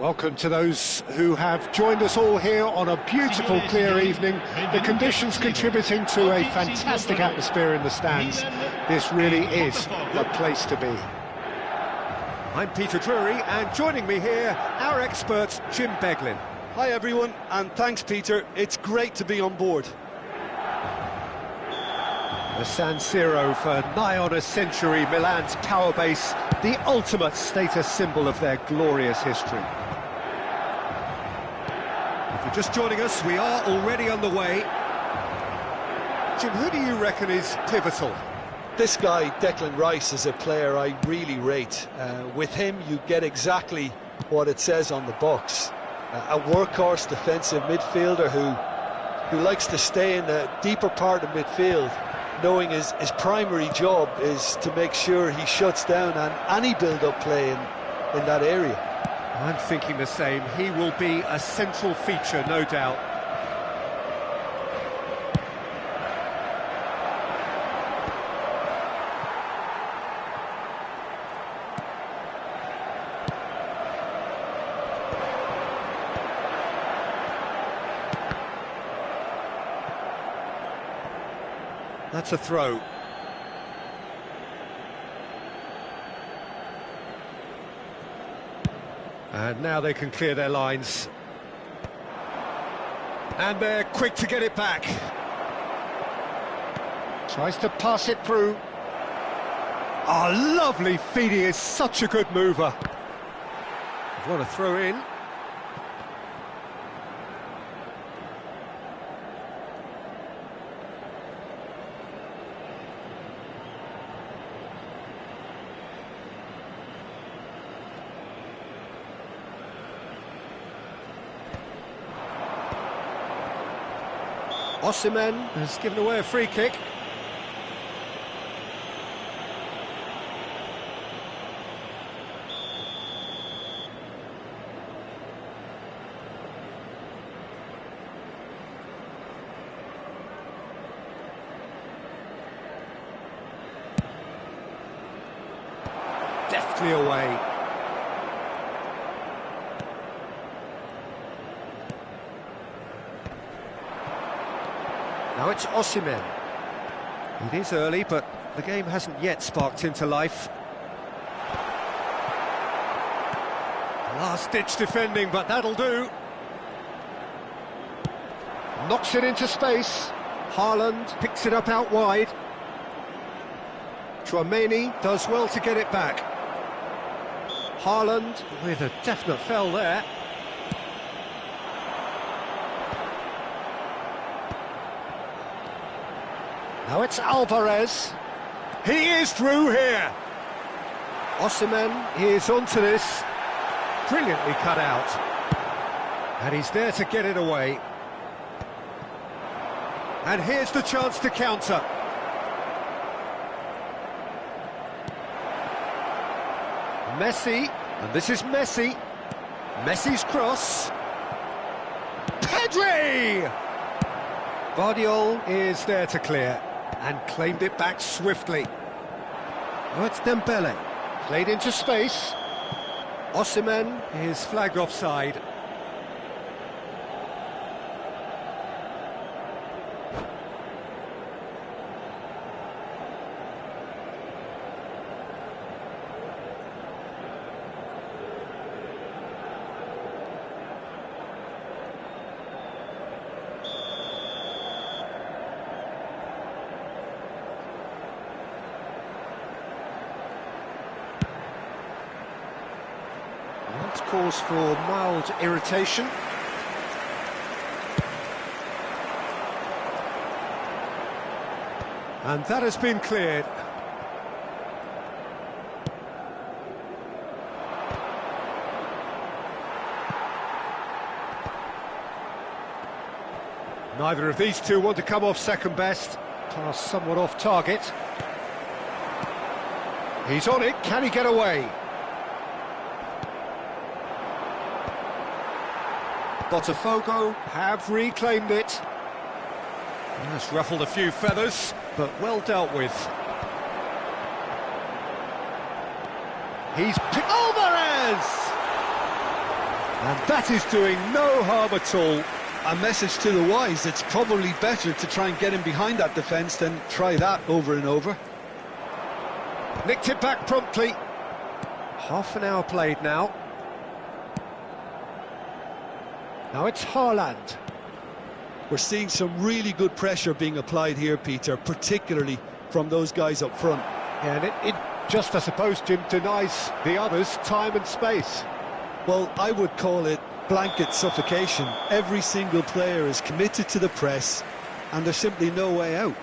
Welcome to those who have joined us all here on a beautiful, clear evening. The conditions contributing to a fantastic atmosphere in the stands. This really is the place to be. I'm Peter Drury, and joining me here, our expert, Jim Beglin. Hi everyone, and thanks Peter, it's great to be on board. The San Siro for nigh on a century, Milan's power base, the ultimate status symbol of their glorious history. If you're just joining us, we are already underway. Jim, who do you reckon is pivotal? This guy, Declan Rice, is a player I really rate. With him, you get exactly what it says on the box. A workhorse defensive midfielder who likes to stay in the deeper part of midfield, knowing his primary job is to make sure he shuts down any build-up play in that area. I'm thinking the same. He will be a central feature, no doubt. That's a throw. And now they can clear their lines. And they're quick to get it back. Tries to pass it through. Oh, lovely feed. He is such a good mover. What a throw in. Osimhen has given away a free kick. Deftly away. Now it's Osimhen. It is early, but the game hasn't yet sparked into life. Last-ditch defending, but that'll do. Knocks it into space. Haaland picks it up out wide. Tchouaméni does well to get it back. Haaland with a definite fell there. Now it's Alvarez. He is through here. Osimhen is onto this. Brilliantly cut out. And he's there to get it away. And here's the chance to counter. Messi, and this is Messi. Messi's cross. Pedri! Guardiola is there to clear. And claimed it back swiftly. Oh, it's Dembele. Played into space. Osimhen is flagged offside. That's cause for mild irritation. And that has been cleared. Neither of these two want to come off second best. Pass somewhat off target. He's on it, can he get away? Botafogo have reclaimed it. That's ruffled a few feathers, but well dealt with. He's picked Alvarez! And that is doing no harm at all. A message to the wise, it's probably better to try and get him behind that defence than try that over and over. Nicked it back promptly. Half an hour played now. Now it's Haaland. We're seeing some really good pressure being applied here, Peter, particularly from those guys up front. Yeah, and it just, I suppose, Jim, denies the others time and space. Well, I would call it blanket suffocation. Every single player is committed to the press, and there's simply no way out.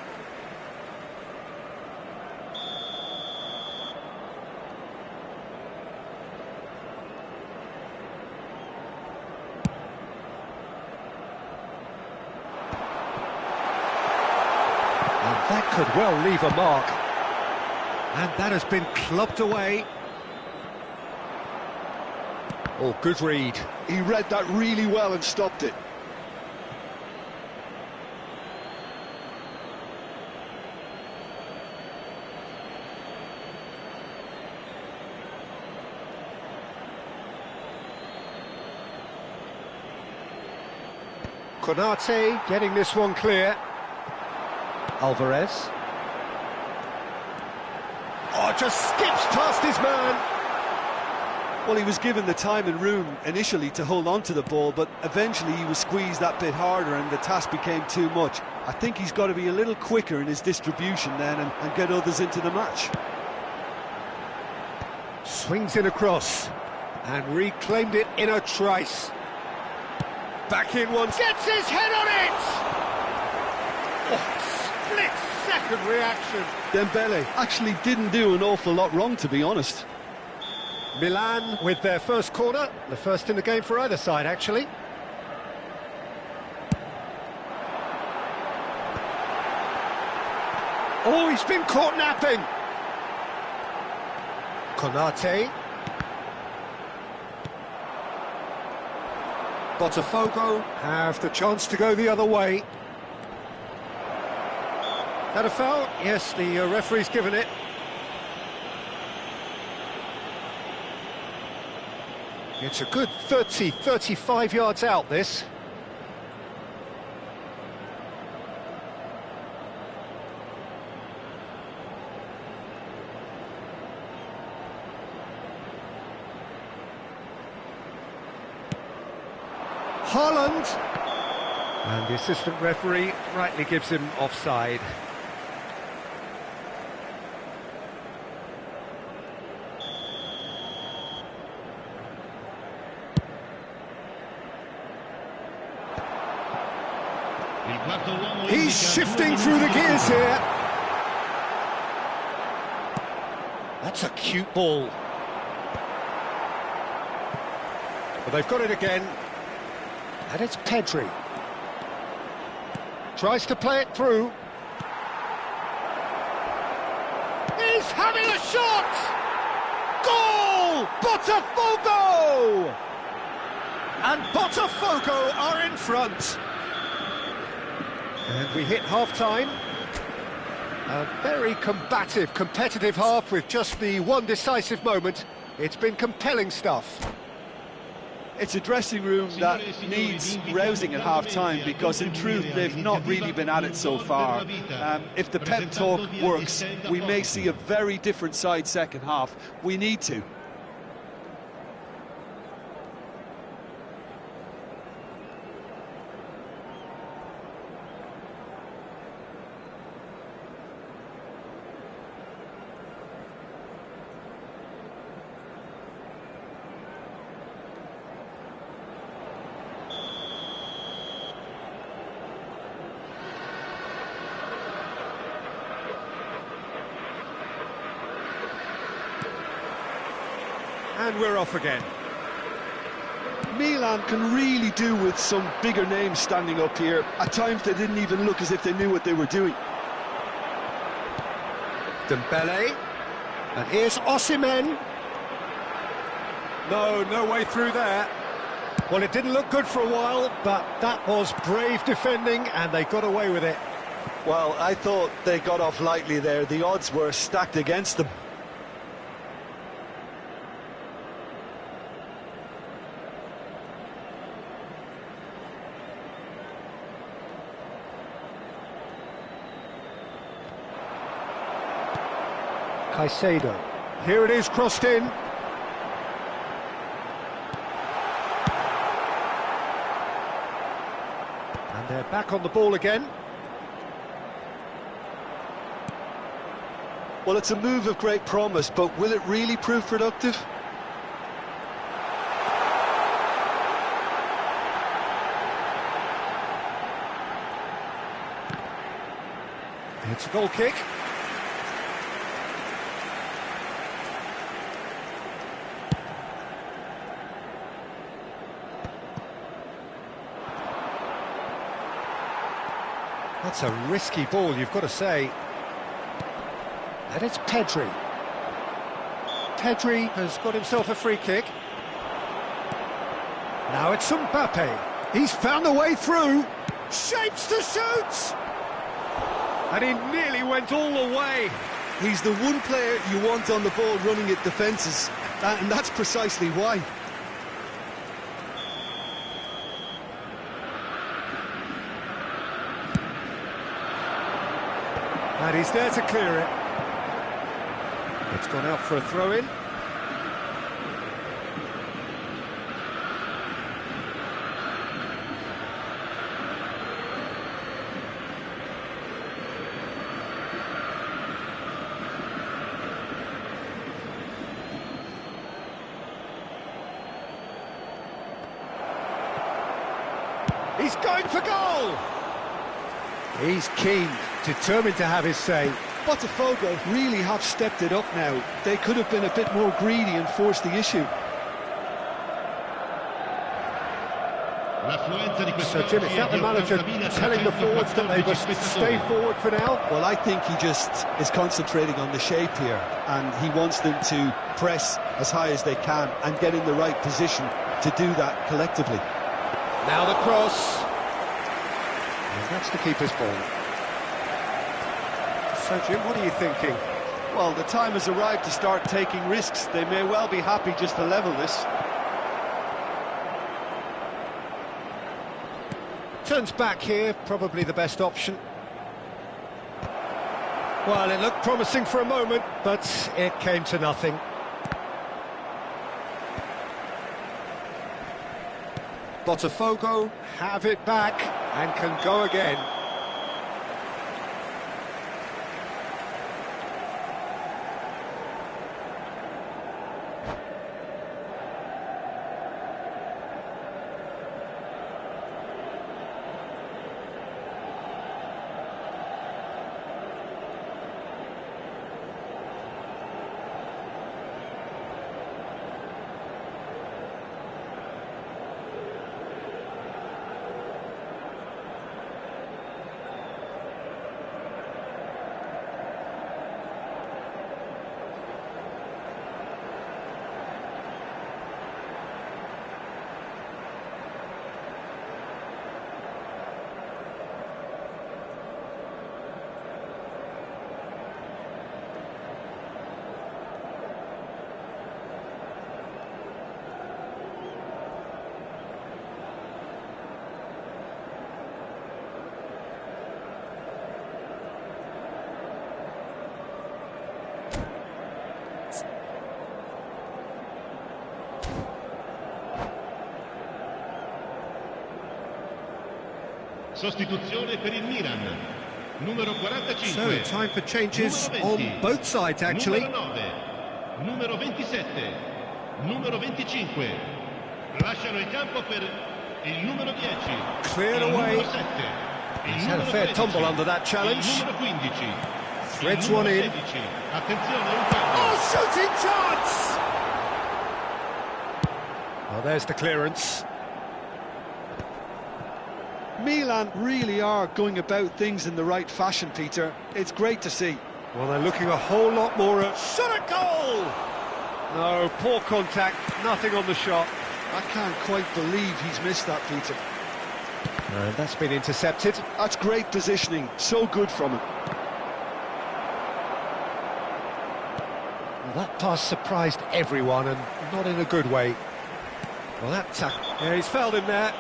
And that could well leave a mark. And that has been clubbed away. Oh, good read. He read that really well and stopped it. Konate getting this one clear. Alvarez. Oh, just skips past his man. Well, he was given the time and room initially to hold on to the ball, but eventually he was squeezed that bit harder and the task became too much. I think he's got to be a little quicker in his distribution then and get others into the match. Swings it across and reclaimed it in a trice. Back in once. Gets his head on it! Oh, split-second reaction. Dembele actually didn't do an awful lot wrong, to be honest. Milan with their first corner, the first in the game for either side, actually. Oh, he's been caught napping. Konate. Botafogo have the chance to go the other way. That a foul? Yes, the referee's given it. It's a good 30, 35 yards out, this. Haaland. And the assistant referee rightly gives him offside. He's shifting through the gears here. That's a cute ball. But they've got it again. And it's Pedri. Tries to play it through. He's having a shot! Goal! Botafogo! And Botafogo are in front. And we hit half-time. A very combative, competitive half with just the one decisive moment. It's been compelling stuff. It's a dressing room that needs rousing at half-time because, in truth, they've not really been at it so far. If the pep talk works, we may see a very different side second half. We need to. And we're off again. Milan can really do with some bigger names standing up here. At times they didn't even look as if they knew what they were doing. Dembele. And here's Osimhen. No way through there. Well, it didn't look good for a while, but that was brave defending and they got away with it. Well, I thought they got off lightly there. The odds were stacked against them. Caicedo. Here it is, crossed in. And they're back on the ball again. Well, it's a move of great promise, but will it really prove productive? It's a goal kick. That's a risky ball, you've got to say. And it's Pedri. Pedri has got himself a free kick. Now it's Mbappe. He's found a way through. Shapes to shoot! And he nearly went all the way. He's the one player you want on the ball running at defences, and that's precisely why. And he's there to clear it. It's gone out for a throw-in. He's going for goal! He's keen, determined to have his say. Botafogo really have stepped it up now. They could have been a bit more greedy and forced the issue. So, Jim, is that the manager telling the forwards that they must stay forward for now? Well, I think he just is concentrating on the shape here, and he wants them to press as high as they can and get in the right position to do that collectively. Now the cross. And that's the keeper's ball. So, Jim, what are you thinking? Well, the time has arrived to start taking risks. They may well be happy just to level this. Turns back here, probably the best option. Well, it looked promising for a moment, but it came to nothing. Botafogo have it back and can go again. Sostituzione per il Milan. Numero 45. So, time for changes on both sides, actually. Numero 9. Numero 27. Numero 25. Lasciano il campo per il numero 10. Cleared away. Numero 7. He's had a fair tumble under that challenge. Numero 15. Threads one in. Attenzione, un fallo. Oh, shooting chance! Well, there's the clearance. Milan really are going about things in the right fashion, Peter. It's great to see. Well, they're looking a whole lot more at... Shot at goal! No, poor contact, nothing on the shot. I can't quite believe he's missed that, Peter. And that's been intercepted. That's great positioning, so good from him. Well, that pass surprised everyone, and not in a good way. Well, that tackle... Yeah, he's fouled him there.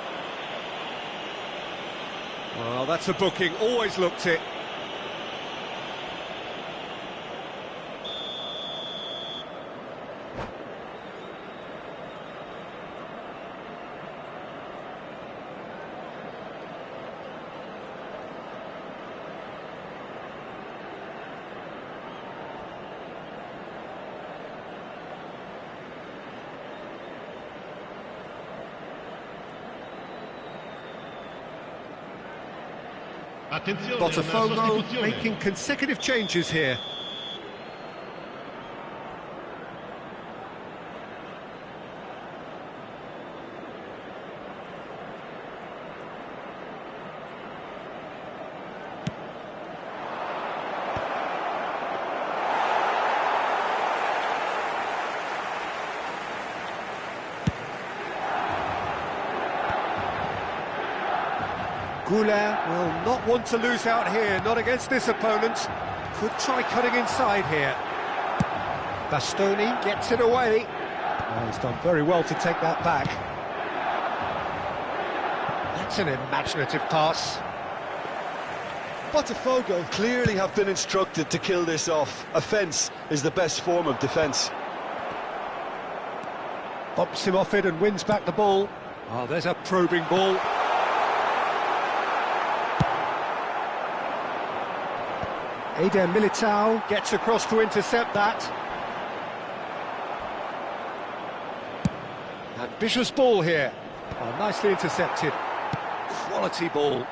Well, that's a booking, always looked it. Attenzione, Botafogo una sostituzione. making consecutive changes here. Goulart will not want to lose out here, not against this opponent. Could try cutting inside here. Bastoni gets it away. Oh, he's done very well to take that back. That's an imaginative pass. Botafogo clearly have been instructed to kill this off. Offence is the best form of defence. Bumps him off it and wins back the ball. Oh, there's a probing ball. Eder Militao gets across to intercept that. Ambitious ball here. Oh, nicely intercepted. Quality ball.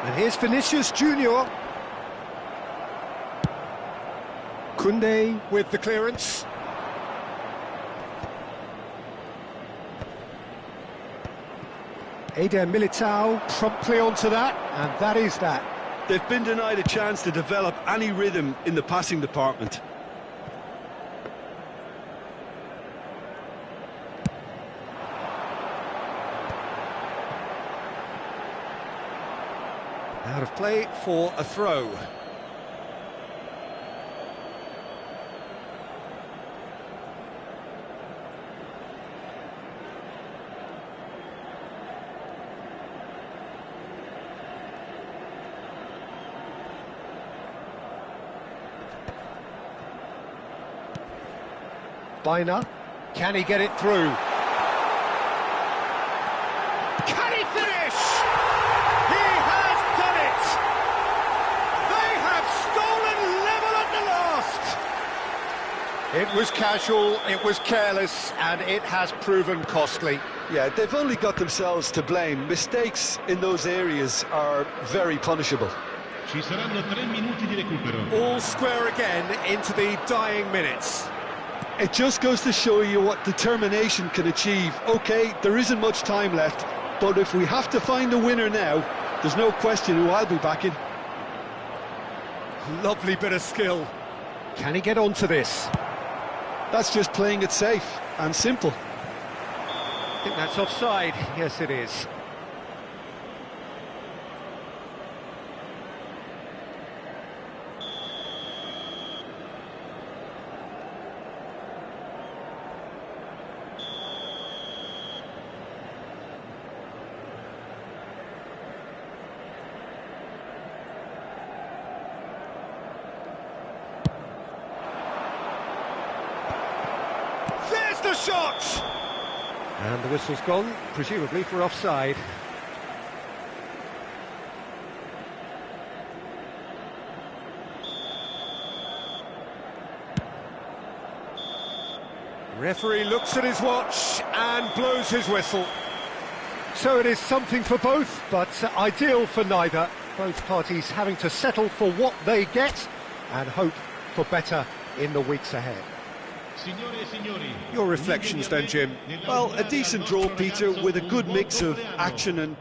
And here's Vinicius Junior. Koundé with the clearance. Eder Militao promptly onto that, and that is that. They've been denied a chance to develop any rhythm in the passing department. Out of play for a throw. Baina, can he get it through? Can he finish? He has done it! They have stolen level at the last! It was casual, it was careless, and it has proven costly. Yeah, they've only got themselves to blame. Mistakes in those areas are very punishable. Ci saranno 3 minuti di recupero. All square again into the dying minutes. It just goes to show you what determination can achieve. OK, there isn't much time left, but if we have to find a winner now, there's no question who I'll be backing. Lovely bit of skill. Can he get onto this? That's just playing it safe and simple. I think that's offside. Yes, it is. There's the shot! And the whistle's gone, presumably for offside. Referee looks at his watch and blows his whistle. So it is something for both, but ideal for neither. Both parties having to settle for what they get and hope for better in the weeks ahead. Your reflections then, Jim? Well, a decent draw, Peter, with a good mix of action and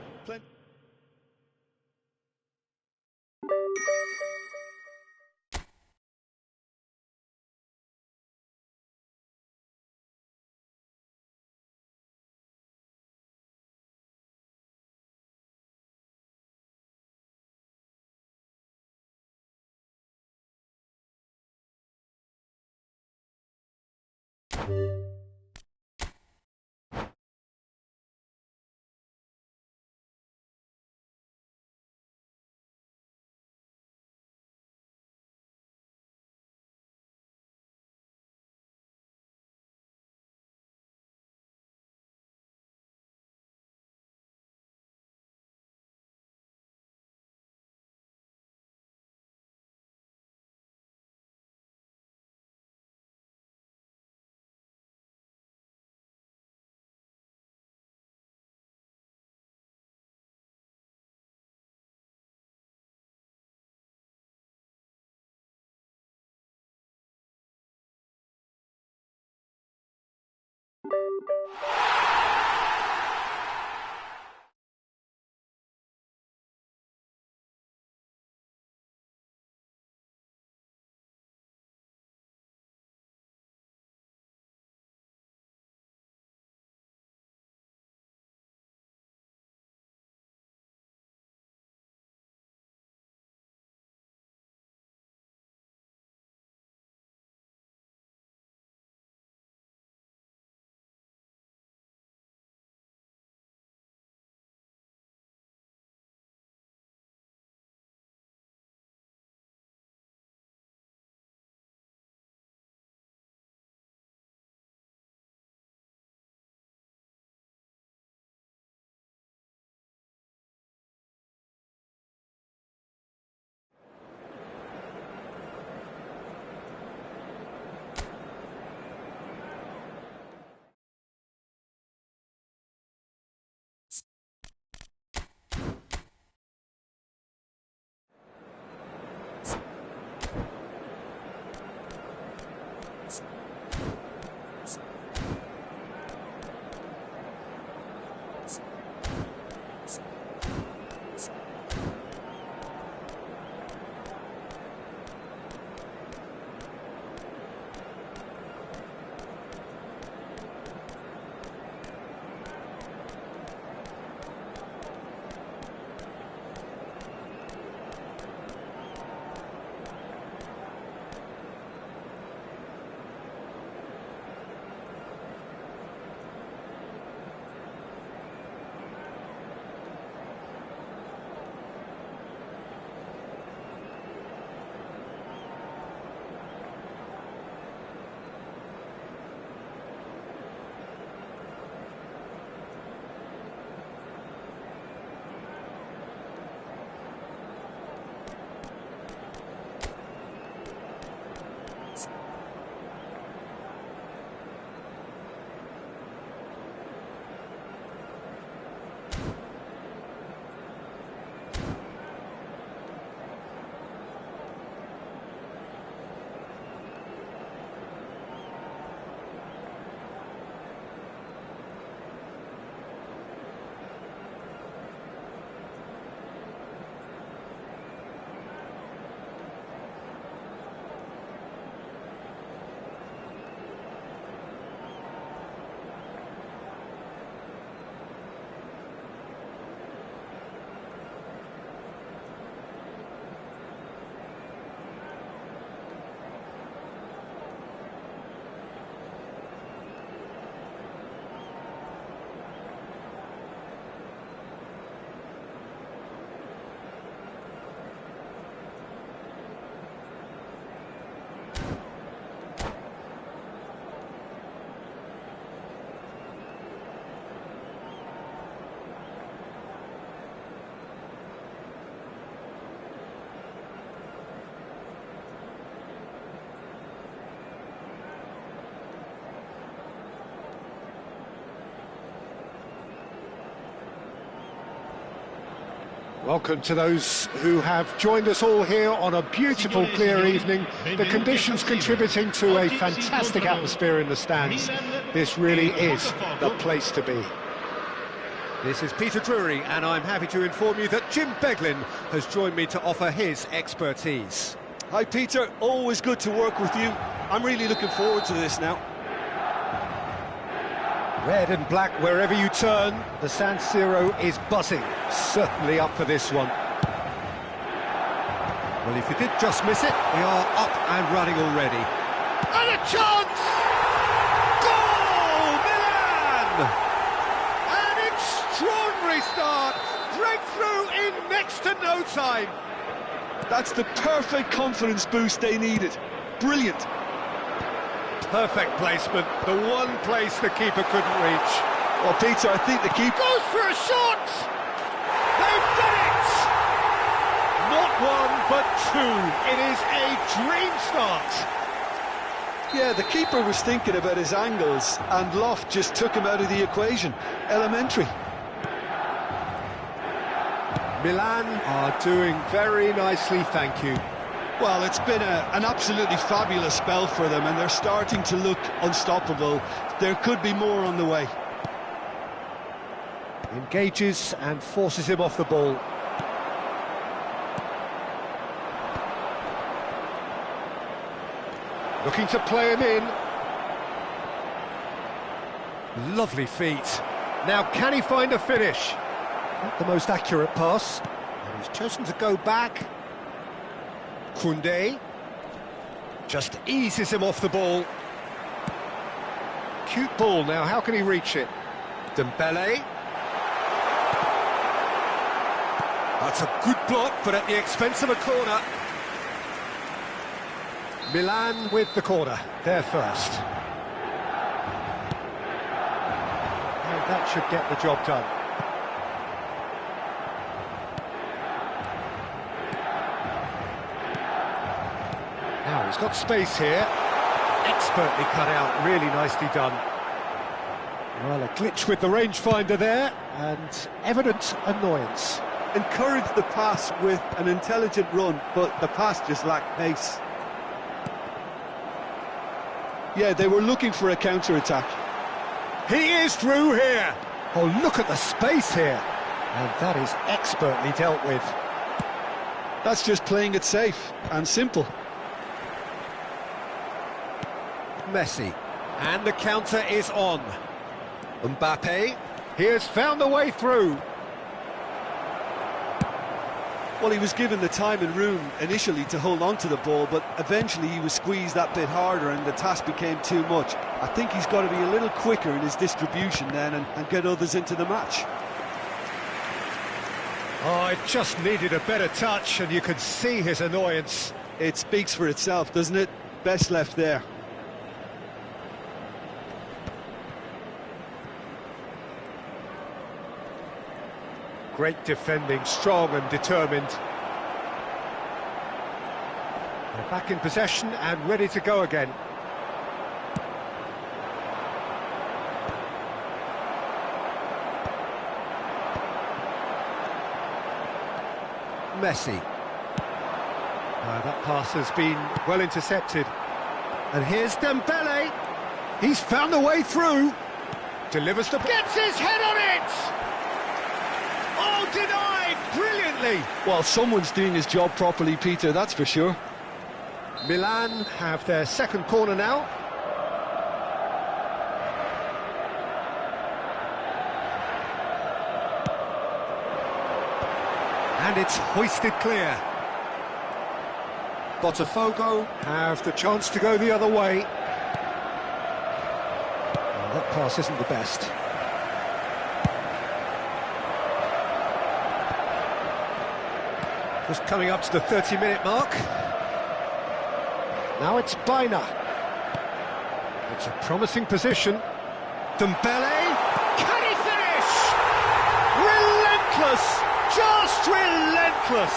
Welcome to those who have joined us all here on a beautiful, clear evening. The conditions contributing to a fantastic atmosphere in the stands. This really is the place to be. This is Peter Drury, and I'm happy to inform you that Jim Beglin has joined me to offer his expertise. Hi, Peter. Always good to work with you. I'm really looking forward to this now. Red and black wherever you turn, the San Siro is buzzing. Certainly up for this one. Well, if you did just miss it, we are up and running already. And a chance! Goal! Milan! An extraordinary start. Breakthrough in next to no time. That's the perfect confidence boost they needed. Brilliant. Perfect placement, the one place the keeper couldn't reach. Well, Peter, I think the keeper Goes for a shot! They've done it! Not one, but two. It is a dream start. Yeah, the keeper was thinking about his angles, and Loft just took him out of the equation. Elementary. Milan are doing very nicely, thank you. Well, it's been an absolutely fabulous spell for them, and they're starting to look unstoppable. There could be more on the way. Engages and forces him off the ball. Looking to play him in. Lovely feet. Now, can he find a finish? Not the most accurate pass. And he's chosen to go back. Koundé just eases him off the ball. Cute ball. Now, how can he reach it? Dembele. That's a good block, but at the expense of a corner. Milan with the corner, there first. And that should get the job done. Now he's got space here. Expertly cut out, really nicely done. Well, a glitch with the rangefinder there, and evident annoyance. Encouraged the pass with an intelligent run, but the pass just lacked pace. Yeah, they were looking for a counter-attack. He is through here. Oh, look at the space here. And that is expertly dealt with. That's just playing it safe and simple. Messi. And the counter is on. Mbappe. He has found a way through. Well, he was given the time and room initially to hold on to the ball, but eventually he was squeezed that bit harder and the task became too much. I think he's got to be a little quicker in his distribution then and get others into the match. Oh, it just needed a better touch, and you could see his annoyance. It speaks for itself, doesn't it? Best left there. Great defending, strong and determined. They're back in possession and ready to go again. Messi. That pass has been well intercepted. And here's Dembele. He's found a way through. Delivers the... Gets his head on it! Oh, denied brilliantly. Well, someone's doing his job properly, Peter, that's for sure. Milan have their second corner now. And it's hoisted clear. Botafogo have the chance to go the other way. Well, that pass isn't the best. Just coming up to the 30-minute mark. Now it's Baina. It's a promising position. Dembele. Can he finish? Relentless! Just relentless!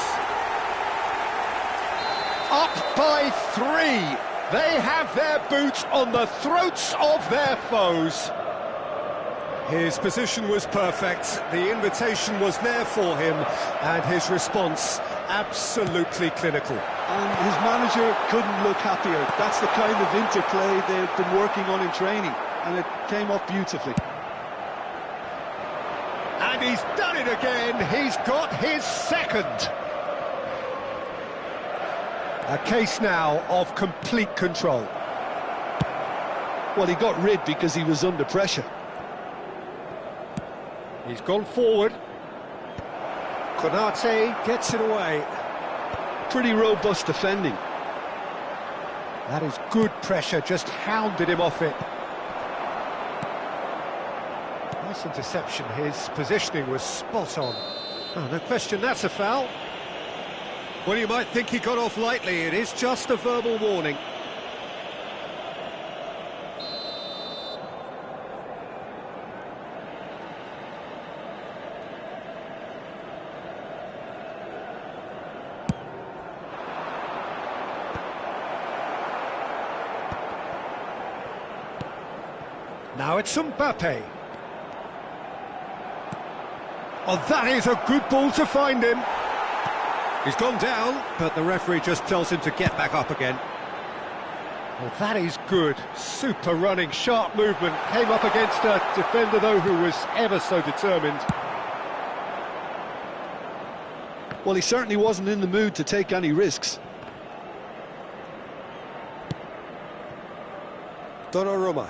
Up by 3. They have their boots on the throats of their foes. His position was perfect, the invitation was there for him, and his response absolutely clinical. And his manager couldn't look happier. That's the kind of interplay they've been working on in training, and it came off beautifully. And he's done it again, he's got his second. A case now of complete control. Well, he got rid because he was under pressure. He's gone forward. Konate gets it away. Pretty robust defending. That is good pressure, just hounded him off it. Nice interception, his positioning was spot on. Oh, no question, that's a foul. Well, you might think he got off lightly, it is just a verbal warning. Now it's Mbappe. Oh, that is a good ball to find him. He's gone down, but the referee just tells him to get back up again. Well, that is good. Super running, sharp movement. Came up against a defender, though, who was ever so determined. Well, he certainly wasn't in the mood to take any risks. Donnarumma.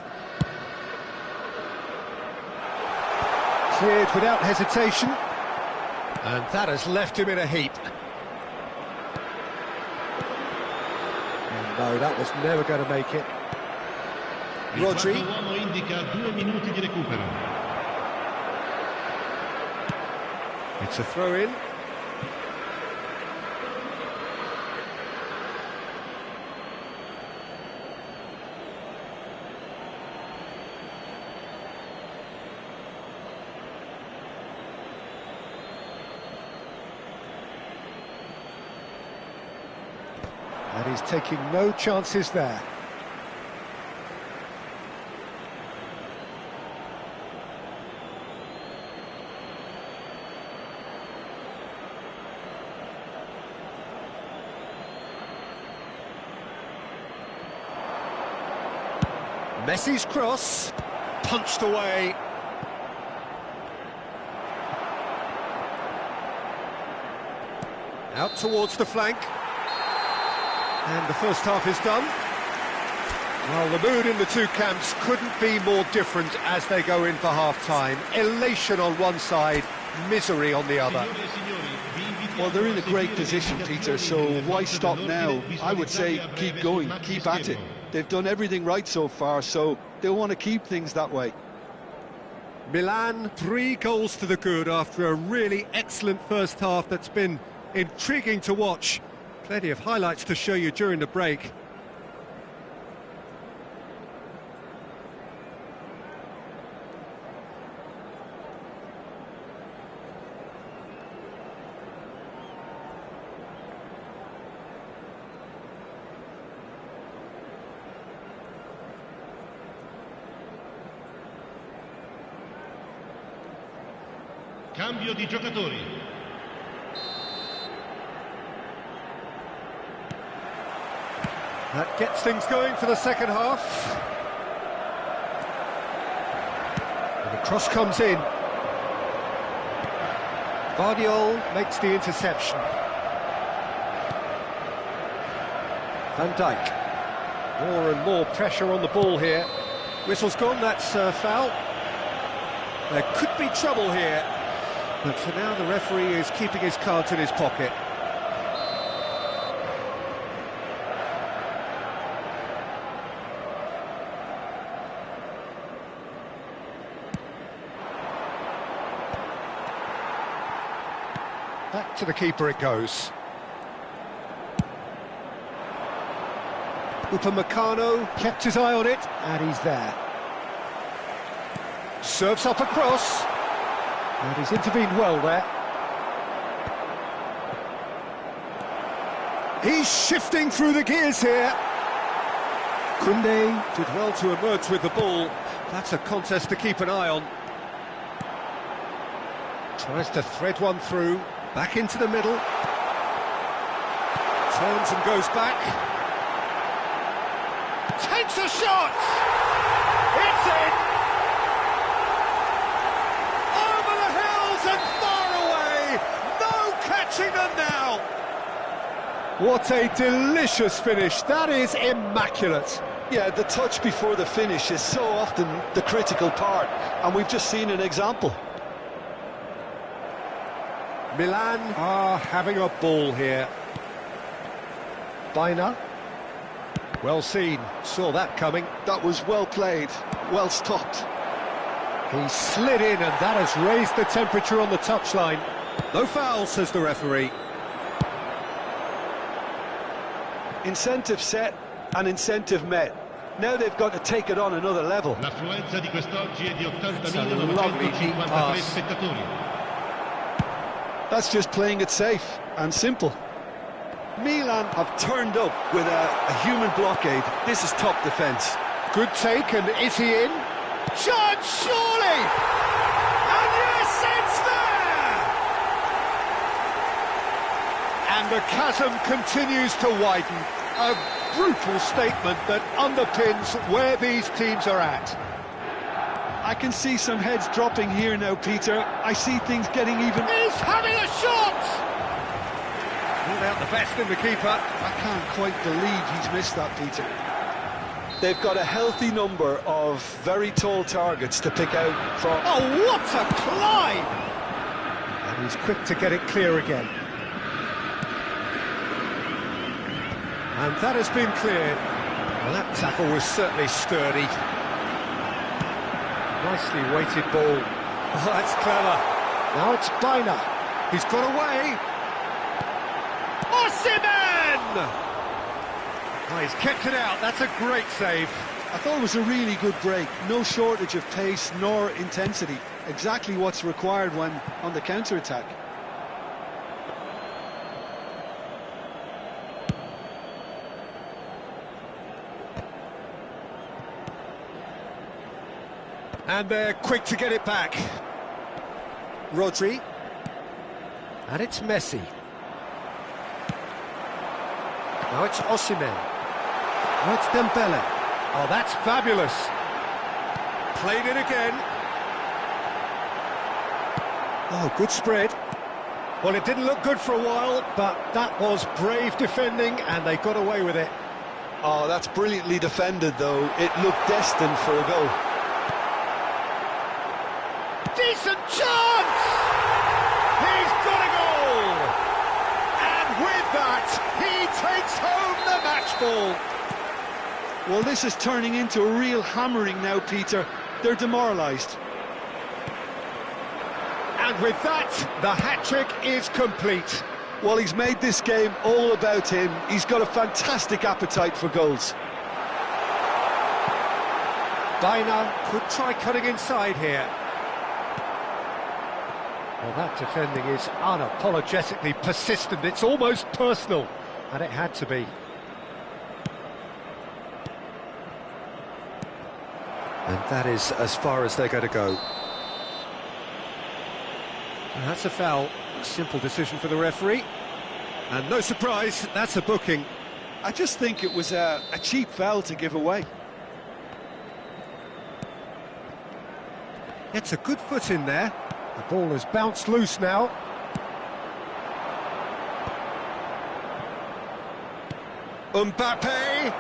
Cleared without hesitation. And that has left him in a heap. And no, that was never going to make it. Rodri. Il quarto uomo indica 2 minuti di recupero. It's a throw-in. And he's taking no chances there. Messi's cross, punched away. Out towards the flank. And the first half is done. Well, the mood in the two camps couldn't be more different as they go in for half-time. Elation on one side, misery on the other. Well, they're in a great position, Peter, so why stop now? I would say keep going, keep at it. They've done everything right so far, so they'll want to keep things that way. Milan, 3 goals to the good after a really excellent first half that's been intriguing to watch. Plenty of highlights to show you during the break. Cambio di giocatori. That gets things going for the second half. And the cross comes in. Vardiol makes the interception. Van Dijk. More and more pressure on the ball here. Whistle's gone, that's a foul. There could be trouble here. But for now, the referee is keeping his cards in his pocket. Back to the keeper it goes. Upamecano kept his eye on it, and he's there. Serves up a cross. And he's intervened well there. He's shifting through the gears here. Koundé did well to emerge with the ball. That's a contest to keep an eye on. Tries to thread one through. Back into the middle. Turns and goes back. Takes a shot! It's in! Them now. What a delicious finish. That is immaculate. Yeah, the touch before the finish is so often the critical part, and we've just seen an example. Milan are having a ball here. Baena. Well seen. Saw that coming. That was well played, well stopped. He slid in, and that has raised the temperature on the touchline. No foul, says the referee. Incentive set and incentive met. Now they've got to take it on another level. L'affluenza di quest'oggi è di lovely deep 80.953 pass. spettatori. That's just playing it safe and simple. Milan have turned up with a human blockade. This is top defence. Good take, and is he in? Shot, surely! And yes, it's there! And And the chasm continues to widen. A brutal statement that underpins where these teams are at. I can see some heads dropping here now, Peter. I see things getting even... He's having a shot! Ruled out the best in the keeper. I can't quite believe he's missed that, Peter. They've got a healthy number of very tall targets to pick out from. Oh, what a climb! And he's quick to get it clear again. And that has been cleared. Well, that tackle was certainly sturdy. Nicely weighted ball. Oh, that's clever. Now it's Baina. He's got away. Osimhen! Oh, he's kept it out. That's a great save. I thought it was a really good break. No shortage of pace nor intensity. Exactly what's required when on the counter-attack. And they're quick to get it back. Rodri. And it's Messi. Now it's Osimhen. Now it's Dembele. Oh, that's fabulous. Played it again. Oh, good spread. Well, it didn't look good for a while, but that was brave defending, and they got away with it. Oh, that's brilliantly defended, though. It looked destined for a goal. Decent chance! He's got a goal! And with that, he takes home the match ball. Well, this is turning into a real hammering now, Peter. They're demoralised. And with that, the hat-trick is complete. Well, he's made this game all about him. He's got a fantastic appetite for goals. Baina could try cutting inside here. Well, that defending is unapologetically persistent. It's almost personal, and it had to be. And that is as far as they're going to go. And that's a foul. Simple decision for the referee. And no surprise, that's a booking. I just think it was a cheap foul to give away. Gets a good foot in there. The ball has bounced loose now. Mbappe!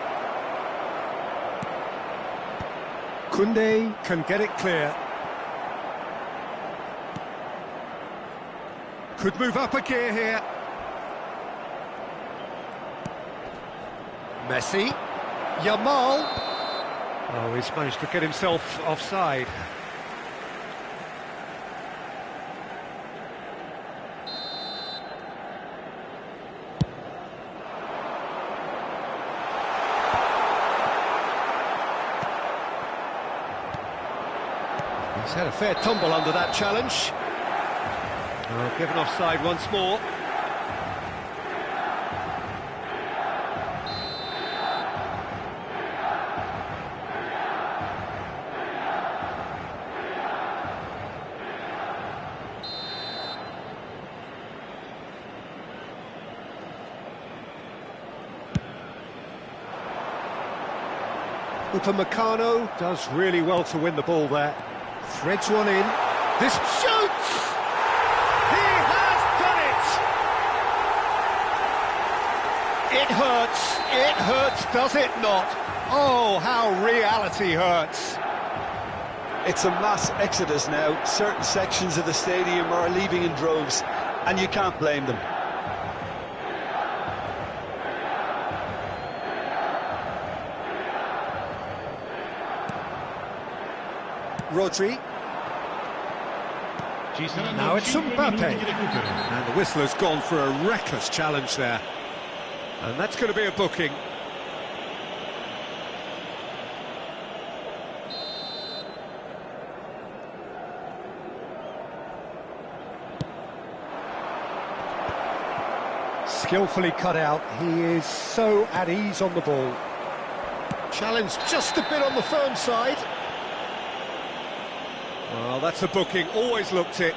Koundé can get it clear. Could move up a gear here. Messi. Yamal. Oh, he's managed to get himself offside. He's had a fair tumble under that challenge. Oh, given offside once more. Upamecano does really well to win the ball there. Threads one in. This shoots! He has done it! It hurts. It hurts, does it not? Oh, how reality hurts. It's a mass exodus now. Certain sections of the stadium are leaving in droves, and you can't blame them. Rodri. Now it's Mbappe. And the whistler's gone for a reckless challenge there. And that's going to be a booking. Skillfully cut out. He is so at ease on the ball. Challenge just a bit on the firm side. Well, that's a booking. Always looked it.